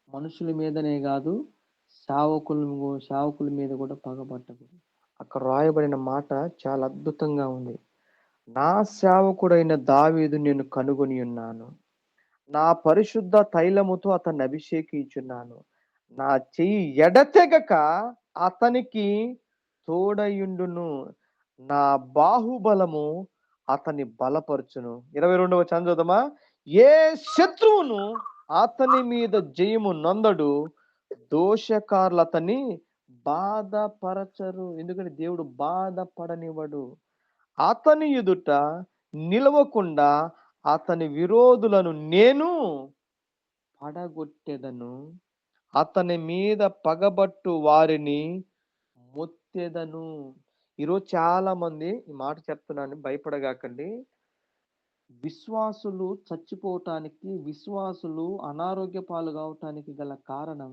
మనుషుల మీదనే కాదు, సేవకుల మీద కూడా పగబట్టకూడదు. అక్కడ రాయబడిన మాట చాలా అద్భుతంగా ఉంది. నా సేవకుడైన దావీదు నేను కనుగొని ఉన్నాను. నా పరిశుద్ధ తైలముతో అతన్ని అభిషేకించున్నాను. నా చెయ్యి ఎడతెగక అతనికి తోడయుండును. నా బాహుబలము అతన్ని బలపరచును. 22వ చదువుదామా. ఏ శత్రువును అతని మీద జయము నొందడు. దోషకారులు అతన్ని బాధపరచరు. ఎందుకంటే దేవుడు బాధపడనివ్వడు. అతని ఎదుట నిలవకుండా అతని విరోధులను నేను పడగొట్టెదను. అతని మీద పగబట్టు వారిని మొత్తెదను. ఈరోజు చాలా మంది, ఈ మాట చెప్తున్నాను భయపడగాకండి, విశ్వాసులు చచ్చిపోవటానికి, విశ్వాసులు అనారోగ్య పాలు కావటానికి గల కారణం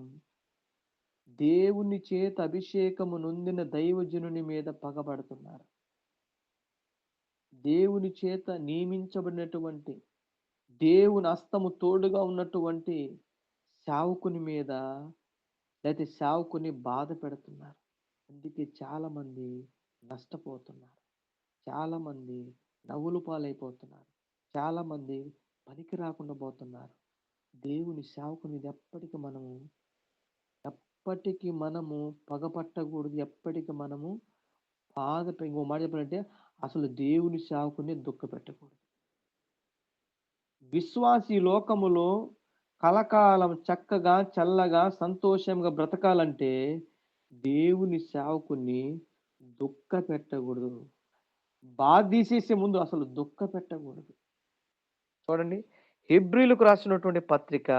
దేవుని చేత అభిషేకము నొందిన దైవజనుని మీద పగబడుతున్నారు. దేవుని చేత నియమించబడినటువంటి, దేవుని హస్తము తోడుగా ఉన్నటువంటి సేవకుని మీద, లేకపోతే సేవకుని బాధ పెడుతున్నారు. అందుకే చాలా మంది నష్టపోతున్నారు. చాలా మంది నవ్వులు పాలైపోతున్నారు. చాలా మంది పనికి రాకుండా పోతున్నారు. దేవుని సేవకుని మీద ఎప్పటికీ మనము పగపట్టకూడదు. ఎప్పటికీ మనము ఇంకో మాట చెప్పాలంటే అసలు దేవుని సేవకుని దుఃఖ పెట్టకూడదు. విశ్వాసి లోకములో కలకాలం చక్కగా, చల్లగా, సంతోషంగా బ్రతకాలంటే దేవుని సేవకుని దుఃఖ పెట్టకూడదు. బాధ తీసేసే ముందు అసలు దుఃఖ పెట్టకూడదు. చూడండి, హెబ్రీలకు రాసినటువంటి పత్రిక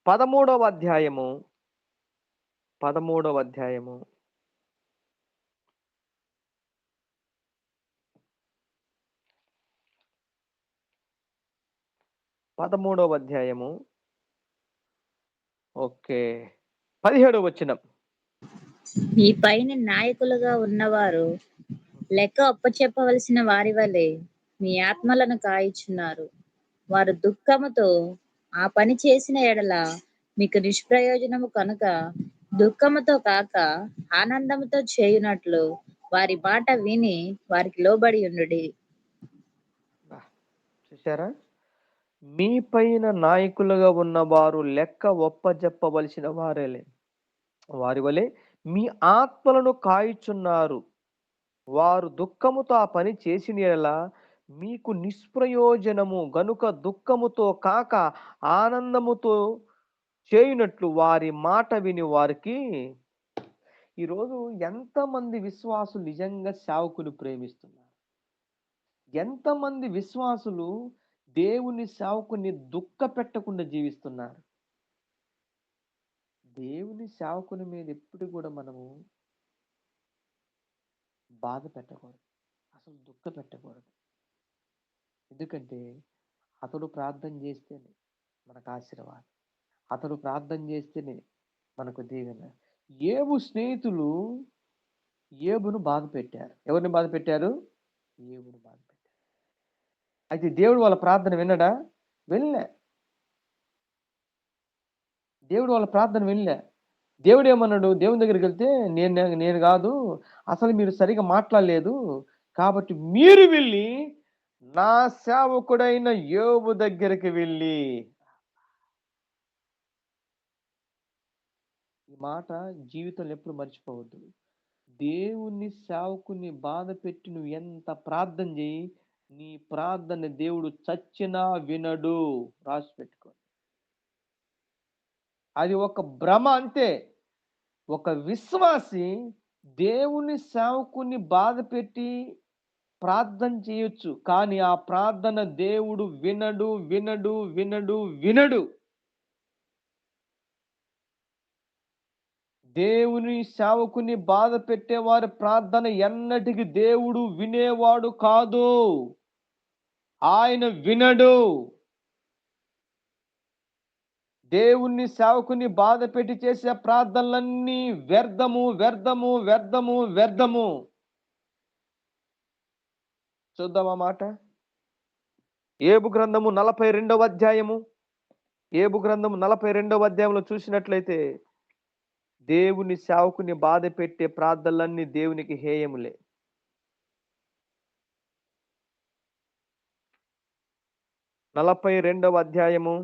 13వ అధ్యాయము 13వ అధ్యాయము 13వ అధ్యాయము ఓకే 17వ వచనం. మీ పైన నాయకులుగా ఉన్నవారు లెక్క అప్పచెప్పవలసిన వారి వలె మీ ఆత్మలను కాయిచున్నారు. వారు దుఃఖముతో ఆ పని చేసిన ఎడల మీకు నిష్ప్రయోజనము కనుక దుఃఖముతో కాక ఆనందముతో చేయునట్లు వారి మాట విని వారికి లోబడి ఉండుడి. చూసారా, మీ పైన నాయకులుగా ఉన్నవారు లెక్క ఒప్పజెప్పవలసిన వారి వలె మీ ఆత్మలను కాయుచున్నారు. వారు దుఃఖముతో ఆ పని చేసిన యెడల మీకు నిష్ప్రయోజనము గనుక దుఃఖముతో కాక ఆనందముతో చేయునట్లు వారి మాట విని వారికి. ఈరోజు ఎంతమంది విశ్వాసులు నిజంగా సేవకుని ప్రేమిస్తున్నారు? ఎంతమంది విశ్వాసులు దేవుని సేవకుని దుఃఖ పెట్టకుండా జీవిస్తున్నారు? దేవుని సేవకుని మీద ఎప్పుడు కూడా మనము బాధ పెట్టకూడదు, అసలు దుఃఖ పెట్టకూడదు. ఎందుకంటే అతడు ప్రార్థన చేస్తేనే మనకు ఆశీర్వాదం. అతడు ప్రార్థన చేస్తేనే మనకు దీవెన. ఏబు స్నేహితులు ఏబును బాధ పెట్టారు. ఎవరిని బాధ పెట్టారు? ఏబును బాధ పెట్టారు. అయితే దేవుడు వాళ్ళ ప్రార్థన వినడా? వినలే. దేవుడు వాళ్ళ ప్రార్థన వినలే. దేవుడు ఏమన్నాడు? దేవుని దగ్గరికి వెళ్తే నేను కాదు, అసలు మీరు సరిగా మాట్లాడలేదు, కాబట్టి మీరు వెళ్ళి నా సేవకుడైన యోబు దగ్గరికి వెళ్ళి. ఈ మాట జీవితంలో ఎప్పుడు మర్చిపోవద్దు. దేవుని సేవకుని బాధ పెట్టి నువ్వు ఎంత ప్రార్థన చేయి, నీ ప్రార్థన దేవుడు చచ్చినా వినడు. రాసి పెట్టుకో. అది ఒక భ్రమ అంతే. ఒక విశ్వాసి దేవుని సేవకుని బాధ పెట్టి ప్రార్థన చేయొచ్చు, కానీ ఆ ప్రార్థన దేవుడు వినడు వినడు వినడు వినడు. దేవుని సేవకుని బాధ పెట్టేవారి ప్రార్థన ఎన్నటికి దేవుడు వినేవాడు కాదు. ఆయన వినడు. దేవుని సేవకుని బాధ పెట్టి చేసే ప్రార్థనలన్నీ వ్యర్థము వ్యర్థము వ్యర్థము వ్యర్థము. చూద్దామా మాట? ఏబు గ్రంథము 42వ అధ్యాయము. ఏబు గ్రంథము 42వ అధ్యాయంలో చూసినట్లయితే దేవుని సేవకుని బాధ పెట్టే ప్రార్థనలన్నీ దేవునికి హేయములే. 42వ అధ్యాయము.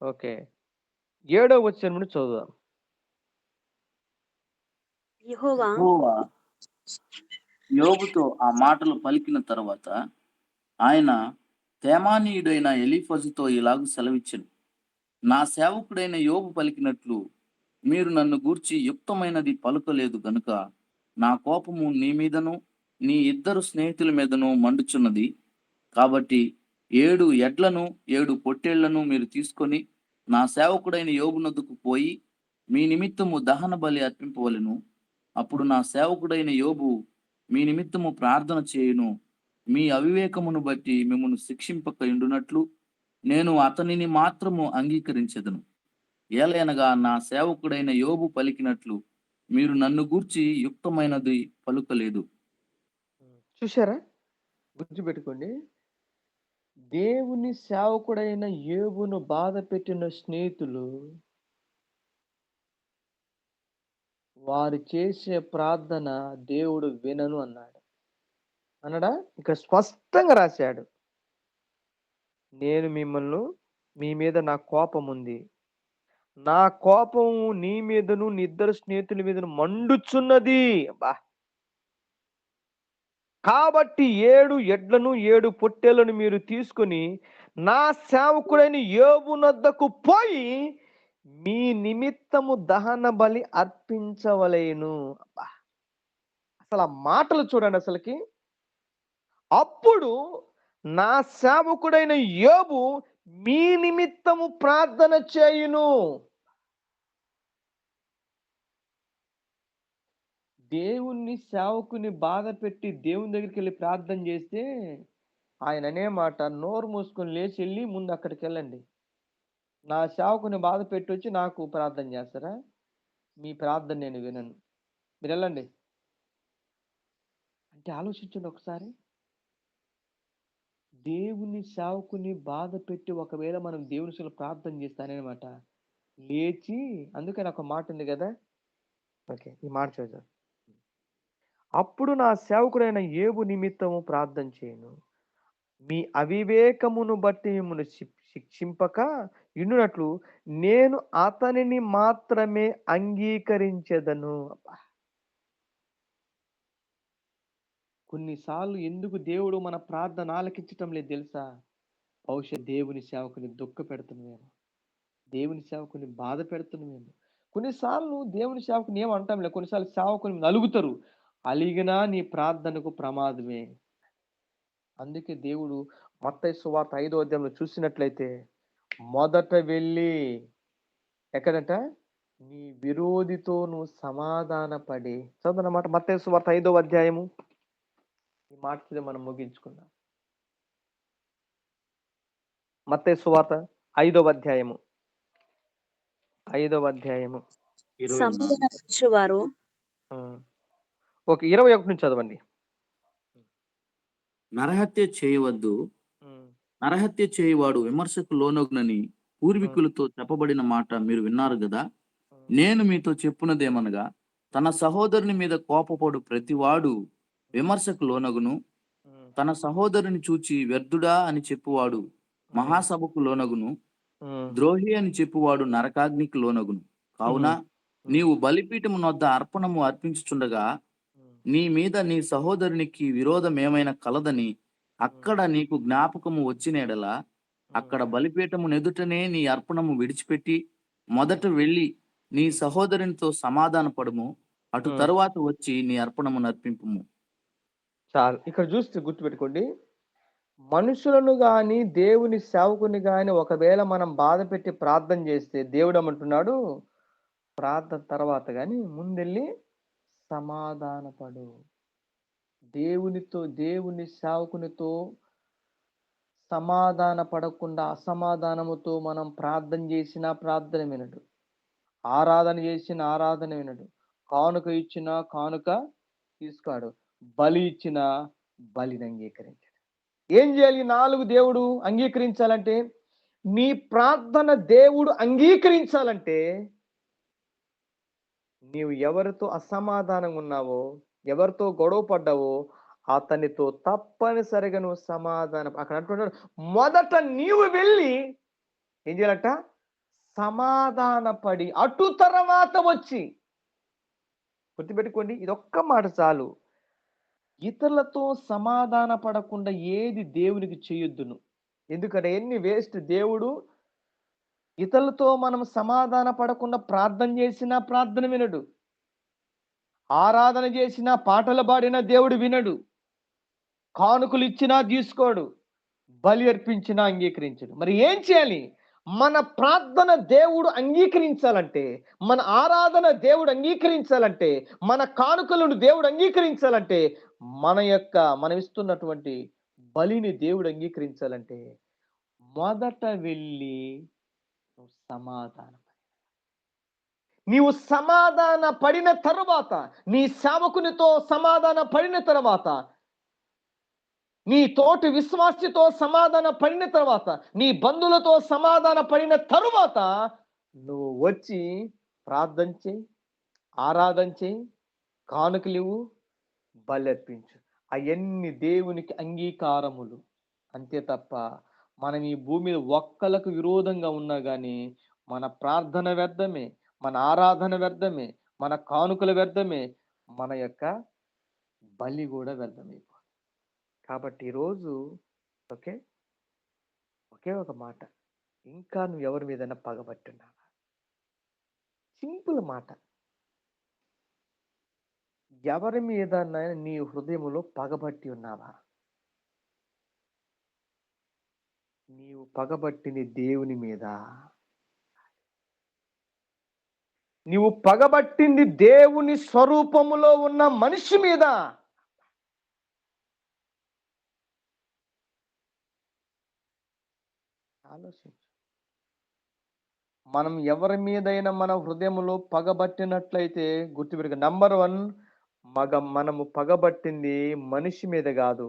ఓకే, 7వ వచనం నుండి చదువుదాం. యెహోవా యెహోవా యోబుతో ఆ మాటలు పలికిన తర్వాత ఆయన తేమానీయుడైన ఎలీఫజుతో ఇలాగు సెలవిచ్చెను. నా సేవకుడైన యోబు పలికినట్లు మీరు నన్ను గూర్చి యుక్తమైనది పలుకలేదు గనుక నా కోపము నీ మీదను నీ ఇద్దరు స్నేహితుల మీదను మండుచున్నది. కాబట్టి 7 ఎడ్లను 7 పొట్టేళ్లను మీరు తీసుకొని నా సేవకుడైన యోబునొద్దకు పోయి మీ నిమిత్తము దహన బలి అర్పింపవలెను. అప్పుడు నా సేవకుడైన యోబు మీ నిమిత్తము ప్రార్థన చేయును. మీ అవివేకమును బట్టి మిమ్మల్ని శిక్షింపక ఉండునట్లు నేను అతనిని మాత్రము అంగీకరించెదను. ఏలయనగా నా సేవకుడైన యోబు పలికినట్లు మీరు నన్ను గూర్చి యుక్తమైనది పలుకలేదు. చూశారా? గుర్తుపెట్టుకోండి. దేవుని సేవకుడైన యోబును బాధ పెట్టిన స్నేహితులు వారు చేసే ప్రార్థన దేవుడు వినను అన్నాడు. అన్నాడా? ఇక్కడ స్పష్టంగా రాశాడు, నేను మీ మీద నా కోపం ఉంది, నా కోపము నీ మీదను నీ ఇద్దరు స్నేహితుల మీదను మండుచున్నది. బా, కాబట్టి 7 ఎడ్లను 7 పొట్టేళ్లను మీరు తీసుకుని నా సేవకుడైన యోబునొద్దకు పోయి మీ నిమిత్తము దహన బలి అర్పించవలెను. అబ్బా, అసలు ఆ మాటలు చూడండి అసలుకి. అప్పుడు నా సేవకుడైన యోబు మీ నిమిత్తము ప్రార్థన చేయును. దేవుణ్ణి సేవకుని బాధ పెట్టి దేవుని దగ్గరికి వెళ్ళి ప్రార్థన చేస్తే ఆయన అనే మాట, నోరు మూసుకొని లేచి వెళ్ళి ముందు అక్కడికి వెళ్ళండి, నా సేవకుని బాధ పెట్టి వచ్చి నాకు ప్రార్థన చేస్తారా? మీ ప్రార్థన నేను వినను, మీరు వెళ్ళండి అంటే ఆలోచించండి ఒకసారి. దేవుని సేవకుని బాధ పెట్టి ఒకవేళ మనం దేవుని అసలు ప్రార్థన చేస్తానమాట లేచి, అందుకని ఒక మాట ఉంది కదా. ఓకే, ఈ మాట చూద్దాం. అప్పుడు నా సేవకుడైన యోబు నిమిత్తము ప్రార్థన చేయను, మీ అవివేకమును బట్టి మిమ్మల్ని శిక్షింపక ఉండునట్లు నేను అతనిని మాత్రమే అంగీకరించెదను. కొన్నిసార్లు ఎందుకు దేవుడు మన ప్రార్థన ఆలకించటం లేదు తెలుసా? బహుశా దేవుని సేవకుని దుఃఖ పెడుతున్నామేమో, దేవుని సేవకుని బాధ పెడుతున్నామేమో. కొన్నిసార్లు దేవుని సేవకుని ఏమంటాం లేదు, కొన్నిసార్లు సేవకుని అలుగుతారు, అలిగినా నీ ప్రార్థనకు ప్రమాదమే. అందుకే దేవుడు మత్తయి సువార్త 5వ అధ్యాయంలో చూసినట్లయితే మొదట వెళ్ళి ఎక్కడంట, నీ విరోధితో నువ్వు సమాధాన పడి చదవనమాట. మత్తయి సువార్త 5వ అధ్యాయము. ఈ మాట మనం ముగించుకుందాం. మత్తయి సువార్త 5వ అధ్యాయము 5వ అధ్యాయము 24. సమాధానపరచువారు ఓకే 21 నుంచి చదవండి. నరహత్య చేయవద్దు, నరహత్య చేయువాడు విమర్శకు లోనొగ్నని పూర్వీకులతో చెప్పబడిన మాట మీరు విన్నారు కదా. నేను మీతో చెప్పున్నదేమనగా, తన సహోదరుని మీద కోపపడు ప్రతివాడు విమర్శకు లోనగును. తన సహోదరుని చూచి వ్యర్థుడా అని చెప్పువాడు మహాసభకు లోనగును. ద్రోహి అని చెప్పువాడు నరకాగ్నికి లోనగును. కావున నీవు బలిపీఠము నొద్ద అర్పణము అర్పించుచుండగా నీ మీద నీ సహోదరునికి విరోధం ఏమైనా కలదని అక్కడ నీకు జ్ఞాపకము వచ్చిన అక్కడ బలిపీఠము నెదుటనే నీ అర్పణము విడిచిపెట్టి మొదట వెళ్ళి నీ సహోదరునితో సమాధాన పడుము. అటు తరువాత వచ్చి నీ అర్పణము నర్పింపుము. చాలు. ఇక్కడ చూస్తే గుర్తుపెట్టుకోండి, మనుషులను గాని దేవుని సేవకుని గాని ఒకవేళ మనం బాధ పెట్టి ప్రార్థన చేస్తే దేవుడు ఏమంటున్నాడు, ప్రార్థన తర్వాత గాని ముందెళ్ళి సమాధానపడు. దేవుని సేవకునితో సమాధాన పడకుండా అసమాధానముతో మనం ప్రార్థన చేసినా ప్రార్థన వినడు, ఆరాధన చేసిన ఆరాధన వినడు, కానుక ఇచ్చిన కానుక తీసుకోడు, బలి ఇచ్చిన బలిని అంగీకరించాడు. ఏం చేయాలి? 4 దేవుడు అంగీకరించాలంటే, నీ ప్రార్థన దేవుడు అంగీకరించాలంటే నీవు ఎవరితో అసమాధానంగా ఉన్నావో, ఎవరితో గొడవ పడ్డావో అతనితో తప్పనిసరిగా నువ్వు సమాధానం. అక్కడ అంటున్నాడు, మొదట నీవు వెళ్ళి ఏం చేయాలట? సమాధాన పడి అటు తర్వాత వచ్చి. గుర్తుపెట్టుకోండి, ఇది ఒక్క మాట చాలు. ఇతరులతో సమాధాన పడకుండా ఏది దేవునికి చేయొద్దును. ఎందుకంటే ఎన్ని వేస్ట్. దేవుడు ఇతరులతో మనం సమాధాన పడకుండా ప్రార్థన చేసినా ప్రార్థన వినడు, ఆరాధన చేసినా పాటలు పాడినా దేవుడు వినడు, కానుకలు ఇచ్చినా తీసుకోడు, బలి అర్పించినా అంగీకరించడు. మరి ఏం చేయాలి? మన ప్రార్థన దేవుడు అంగీకరించాలంటే, మన ఆరాధన దేవుడు అంగీకరించాలంటే, మన కానుకలను దేవుడు అంగీకరించాలంటే, మనం ఇస్తున్నటువంటి బలిని దేవుడు అంగీకరించాలంటే మొదట వెళ్ళి నీవు సమాధాన పడిన తరువాత, నీ సేవకునితో సమాధాన పడిన తర్వాత, నీ తోటి విశ్వాసితో సమాధాన పడిన తర్వాత, నీ బంధువులతో సమాధాన పడిన తరువాత నువ్వు వచ్చి ప్రార్థన చేయి, ఆరాధన చేయి, కానుకలివు, బలి అర్పించు. అవన్నీ దేవునికి అంగీకారములు. అంతే తప్ప మనం ఈ భూమి మీద ఒక్కలకు విరోధంగా ఉన్నా కానీ మన ప్రార్థన వ్యర్థమే, మన ఆరాధన వ్యర్థమే, మన కానుకల వ్యర్థమే, మన యొక్క బలి కూడా వ్యర్థమైపోతుంది. కాబట్టి ఈరోజు ఒకే ఒక మాట, ఇంకా నువ్వు ఎవరి మీదైనా పగబట్టున్నావా? సింపుల్ మాట. ఎవరి మీద నీ హృదయములో పగబట్టి ఉన్నావా? నీవు పగబట్టింది దేవుని మీద, నీవు పగబట్టింది దేవుని స్వరూపములో ఉన్న మనిషి మీద. ఆలోచించు. మనం ఎవరి మీదైనా మన హృదయములో పగబట్టినట్లయితే గుర్తుపెట్టుకో, నంబర్ 1, మనము పగబట్టింది మనిషి మీద కాదు,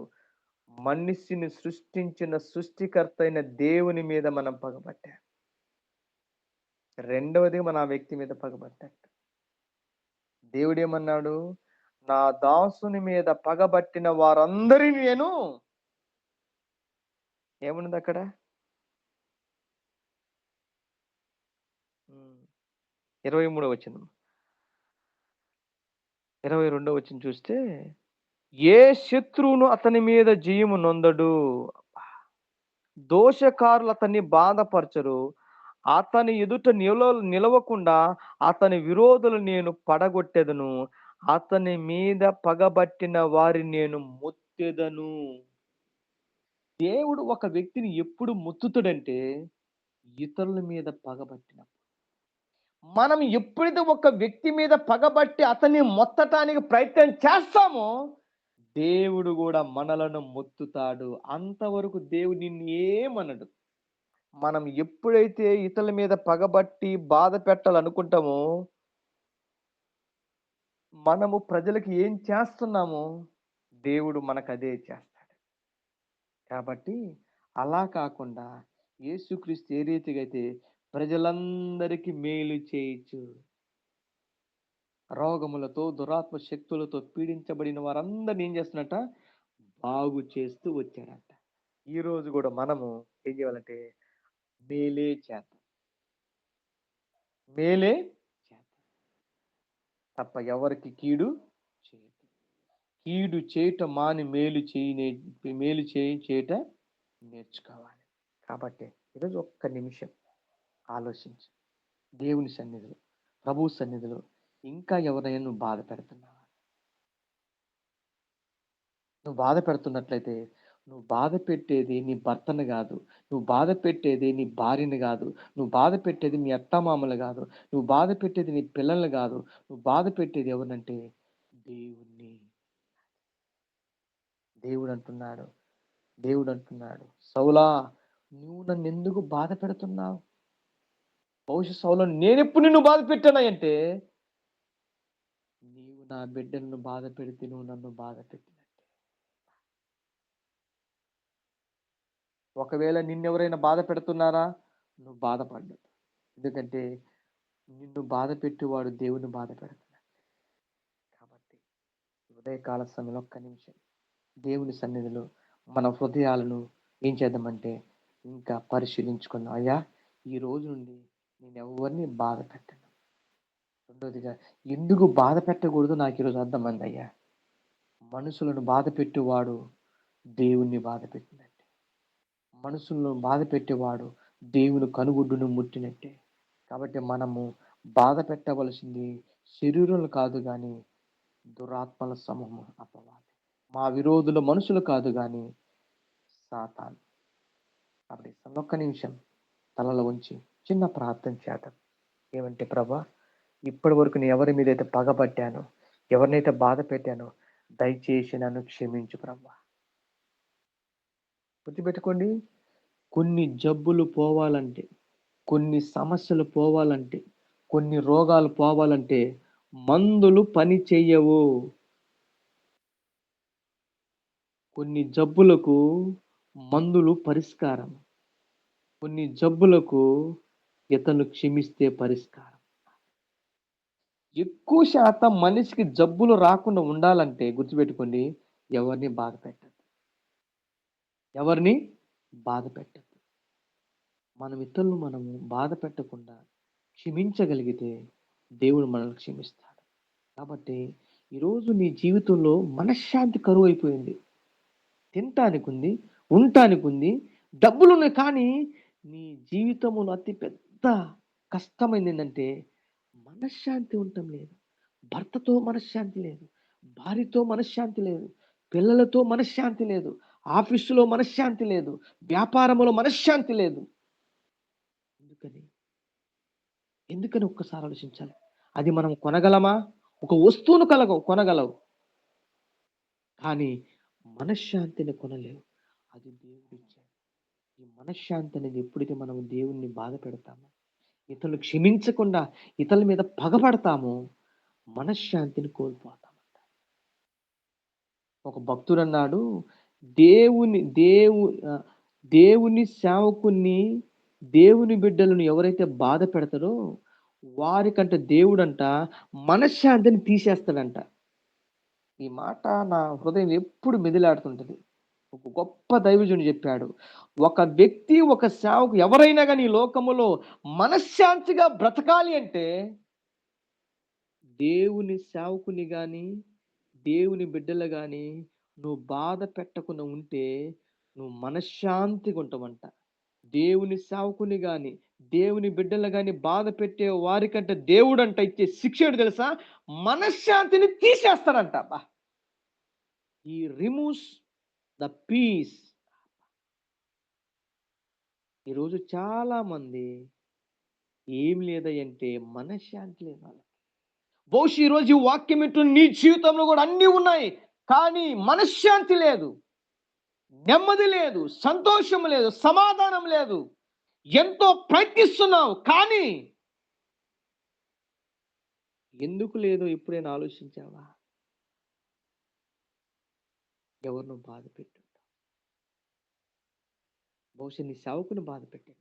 మనిషిని సృష్టించిన సృష్టికర్త అయిన దేవుని మీద మనం పగబట్టాం. రెండవది మన ఆ వ్యక్తి మీద పగబట్టాడు. దేవుడు ఏమన్నాడు? నా దాసుని మీద పగబట్టిన వారందరినీ నేను ఏమున్నది అక్కడ? 23వ వచనం, 22వ వచనం చూస్తే, ఏ శత్రువును అతని మీద జయము నొందడు, దోషకారులు అతన్ని బాధపరచరు, అతని ఎదుట నిలవకుండా అతని విరోధులు నేను పడగొట్టెదను, అతని మీద పగబట్టిన వారిని నేను ముత్తెదను. దేవుడు ఒక వ్యక్తిని ఎప్పుడు ముత్తుతాడంటే ఇతరుల మీద పగబట్టినప్పుడు. మనం ఎప్పుడైతే ఒక వ్యక్తి మీద పగబట్టి అతన్ని మొత్తటానికి ప్రయత్నం చేస్తామో దేవుడు కూడా మనలను మొత్తుతాడు. అంతవరకు దేవుడు నిన్ను ఏమనడు. మనం ఎప్పుడైతే ఇతరుల మీద పగబట్టి బాధ పెట్టాలనుకుంటామో, మనము ప్రజలకి ఏం చేస్తున్నామో దేవుడు మనకు అదే చేస్తాడు. కాబట్టి అలా కాకుండా యేసుక్రీస్తు ఏ రీతిగా అయితే ప్రజలందరికీ మేలు చేయొచ్చు, రోగములతో దురాత్మ శక్తులతో పీడించబడిన వారందరిని ఏం చేస్తున్నట్ట, బాగు చేస్తూ వచ్చాడంట. ఈ రోజు కూడా మనము ఏం చేయాలంటే మేలే చేద్దాం, మేలే చేద్దాం తప్ప ఎవరికి కీడు చేయదు. కీడు చేయటం మాని మేలు చేయట నేర్చుకోవాలి. కాబట్టి ఈరోజు ఒక్క నిమిషం ఆలోచించు. దేవుని సన్నిధిలో, ప్రభు సన్నిధిలో ఇంకా ఎవరైనా నువ్వు బాధ పెడుతున్నావా? నువ్వు బాధ పెడుతున్నట్లయితే నువ్వు బాధ పెట్టేది నీ భర్తను కాదు, నువ్వు బాధ పెట్టేది నీ భార్యని కాదు, నువ్వు బాధ పెట్టేది మీ అత్తమామలు కాదు, నువ్వు బాధ పెట్టేది నీ పిల్లల్ని కాదు, నువ్వు బాధ పెట్టేది ఎవరినంటే దేవుణ్ణి. దేవుడు అంటున్నాడు, సౌలా నువ్వు నన్ను ఎందుకు బాధ పెడుతున్నావు? బహుశా సౌలు, నేనెప్పుడు నిన్ను బాధ పెట్టానా అంటే, నీవు నా బిడ్డలను బాధ పెడితే నువ్వు నన్ను బాధ పెట్టినట్టే. ఒకవేళ నిన్నెవరైనా బాధ పెడుతున్నారా, నువ్వు బాధపడ్డా. ఎందుకంటే నిన్ను బాధ పెట్టేవాడు దేవుని బాధ పెడుతున్నాడు. కాబట్టి ఉదయకాల సమయంలో ఒక్క నిమిషం దేవుని సన్నిధిలో మన హృదయాలను ఏం చేద్దామంటే ఇంకా పరిశీలించుకున్నాం. అయ్యా, ఈ రోజు నుండి నేను ఎవరిని బాధ పెట్టను. రెండోదిగా, ఎందుకు బాధ పెట్టకూడదు నాకు ఈరోజు అర్థమైంది. అయ్యా, మనుషులను బాధ పెట్టేవాడు దేవుణ్ణి బాధ పెట్టినట్టే, మనుషులను బాధ పెట్టేవాడు దేవుని కనుగుడ్డును ముట్టినట్టే. కాబట్టి మనము బాధ పెట్టవలసింది శరీరులు కాదు కానీ దురాత్మల సమూహం, అపవాది, మా విరోధుల మనుషులు కాదు కానీ సాతాను. కాబట్టి ఒక్క నిమిషం తలలో ఉంచి చిన్న ప్రార్థన చేద్దాం. ఏమంటే, ప్రభా, ఇప్పటి వరకు నేను ఎవరి మీద అయితే పగబట్టానో, ఎవరినైతే బాధ పెట్టానో దయచేసి నన్ను క్షమించు ప్రభా. గుర్తుపెట్టుకోండి, కొన్ని జబ్బులు పోవాలంటే, కొన్ని సమస్యలు పోవాలంటే, కొన్ని రోగాలు పోవాలంటే మందులు పని చెయ్యవు. కొన్ని జబ్బులకు మందులు పరిష్కారం, కొన్ని జబ్బులకు ఇతను క్షమిస్తే పరిష్కారం. ఎక్కువ శాతం మనిషికి జబ్బులు రాకుండా ఉండాలంటే గుర్తుపెట్టుకోండి, ఎవరిని బాధ పెట్టద్దు, ఎవరిని బాధ పెట్టద్దు. మనం ఇతరులు మనము బాధ పెట్టకుండా క్షమించగలిగితే దేవుడు మనల్ని క్షమిస్తాడు. కాబట్టి ఈరోజు నీ జీవితంలో మనశ్శాంతి కరువు అయిపోయింది. తినటానికి ఉంది, ఉండటానికి ఉంది, డబ్బులున్నాయి, కానీ నీ జీవితంలో అతి పెద్ద కష్టమైంది ఏంటంటే మనశ్శాంతి ఉండటం లేదు. భర్తతో మనశ్శాంతి లేదు, భార్యతో మనశ్శాంతి లేదు, పిల్లలతో మనశ్శాంతి లేదు, ఆఫీసులో మనశ్శాంతి లేదు, వ్యాపారంలో మనశ్శాంతి లేదు. ఎందుకని ఒక్కసారి ఆలోచించాలి. అది మనం కొనగలమా? ఒక వస్తువును కొనగలవు, కానీ మనశ్శాంతిని కొనలేవు. అది దేవుడు ఇచ్చాడు. ఈ మనశ్శాంతి అనేది ఎప్పుడైతే మనం దేవుణ్ణి బాధ పెడతామో, ఇతరులు క్షమించకుండా ఇతరుల మీద పగబడతామో మనశ్శాంతిని కోల్పోతామంట. ఒక భక్తుడు అన్నాడు, దేవుని సేవకుని, దేవుని బిడ్డలను ఎవరైతే బాధ పెడతారో వారికంటే దేవుడంట మనశ్శాంతిని తీసేస్తాడంట. ఈ మాట నా హృదయం ఎప్పుడు మెదిలాడుతుంటది. ఒక గొప్ప దైవజనుడు చెప్పాడు, ఒక వ్యక్తి, ఒక సేవకు, ఎవరైనా కానీ ఈ లోకములో మనశ్శాంతిగా బ్రతకాలి అంటే దేవుని సేవకుని కానీ దేవుని బిడ్డలు కానీ నువ్వు బాధ పెట్టకుండా ఉంటే నువ్వు మనశ్శాంతిగా ఉంటావంట. దేవుని సేవకుని కానీ దేవుని బిడ్డలు కానీ బాధ పెట్టే వారికంటే దేవుడు అంట ఇచ్చే శిక్ష ఏంటో తెలుసా? మనశ్శాంతిని తీసేస్తాడంట. ఈ రిమూవ్స్ ద పీస్. ఈరోజు చాలా మంది ఏం లేదంటే మనశ్శాంతి లేదు వాళ్ళకి. బహుశా ఈరోజు ఈ వాక్యం ఏంటో నీ జీవితంలో కూడా అన్నీ ఉన్నాయి, కానీ మనశ్శాంతి లేదు, నెమ్మది లేదు, సంతోషం లేదు, సమాధానం లేదు. ఎంతో ప్రయత్నిస్తున్నావు, కానీ ఎందుకు లేదో ఎప్పుడైనా ఆలోచించావా? ఎవరినో బాధ పెట్టుంటావు. బహుశా నీ సేవకుని బాధ పెట్టిన,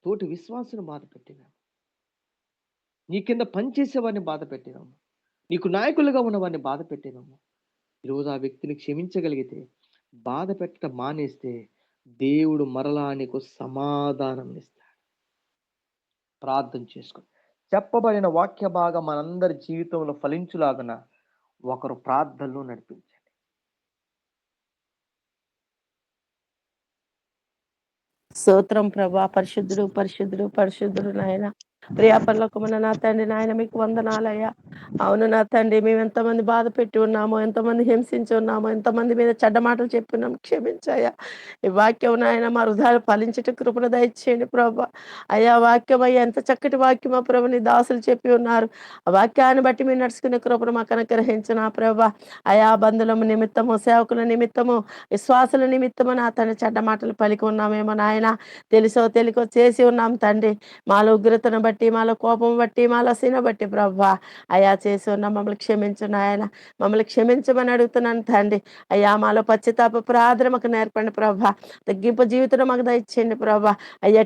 తోటి విశ్వాసుని బాధ పెట్టిన, నీ కింద పనిచేసేవాడిని బాధ పెట్టినాము, నీకు నాయకులుగా ఉన్నవాడిని బాధ పెట్టినాము. ఈరోజు ఆ వ్యక్తిని క్షమించగలిగితే, బాధ పెట్టడం మానేస్తే, దేవుడు మరలా నీకు సమాధానం ఇస్తాడు. ప్రార్థన చేసుకో. చెప్పబడిన వాక్య భాగం మనందరి జీవితంలో ఫలించులాగన ఒకరు ప్రార్థనలో నడిపించండి. స్తోత్రం ప్రభా. పరిశుద్ధుడు పరిశుద్ధుడు పరిశుద్ధుడు నాయన. ప్రియాపరలోకమున నా తండ్రి నాయన మీకు వందనాలయ్యా. అవును నా తండ్రి, మేము ఎంతమంది బాధ పెట్టి ఉన్నామో, ఎంతమంది హింసించి ఉన్నామో, ఎంతమంది మీద చెడ్డ మాటలు చెప్పినాం, క్షమించాయా. ఈ వాక్యం నాయన మా హృదయాలు ఫలించట కృపను దయచేయండి ప్రభా. అయ్యా వాక్యం అయ్యా, ఎంత చక్కటి వాక్యమా ప్రభు, నీ దాసులు చెప్పి ఉన్నారు. ఆ వాక్యాన్ని బట్టి మీరు నడుచుకునే కృపను మాకు అనుగ్రహించిన ప్రభా. అయా బంధువుల నిమిత్తము, సేవకుల నిమిత్తము, విశ్వాసుల నిమిత్తము నా తండ్రి చెడ్డ మాటలు పలికి ఉన్నామేమో నాయన. తెలుసో తెలికో చేసి ఉన్నాం తండ్రి. మాలో ఉగ్రతను బట్టి, మాలో కోపం బట్టి, మాలో సీన బట్టి ప్రభా అయా చేసి ఉన్నాం. మమ్మల్ని క్షమించు నాయన, మమ్మల్ని క్షమించమని అడుగుతున్నాను తండ్రి. అయ్యా మాలో పశ్చాత్తాప ప్రార్థన మాకు నేర్పండి ప్రభా. తగ్గింపు జీవితం మాకు దయచేయండి ప్రభా. అయ్యా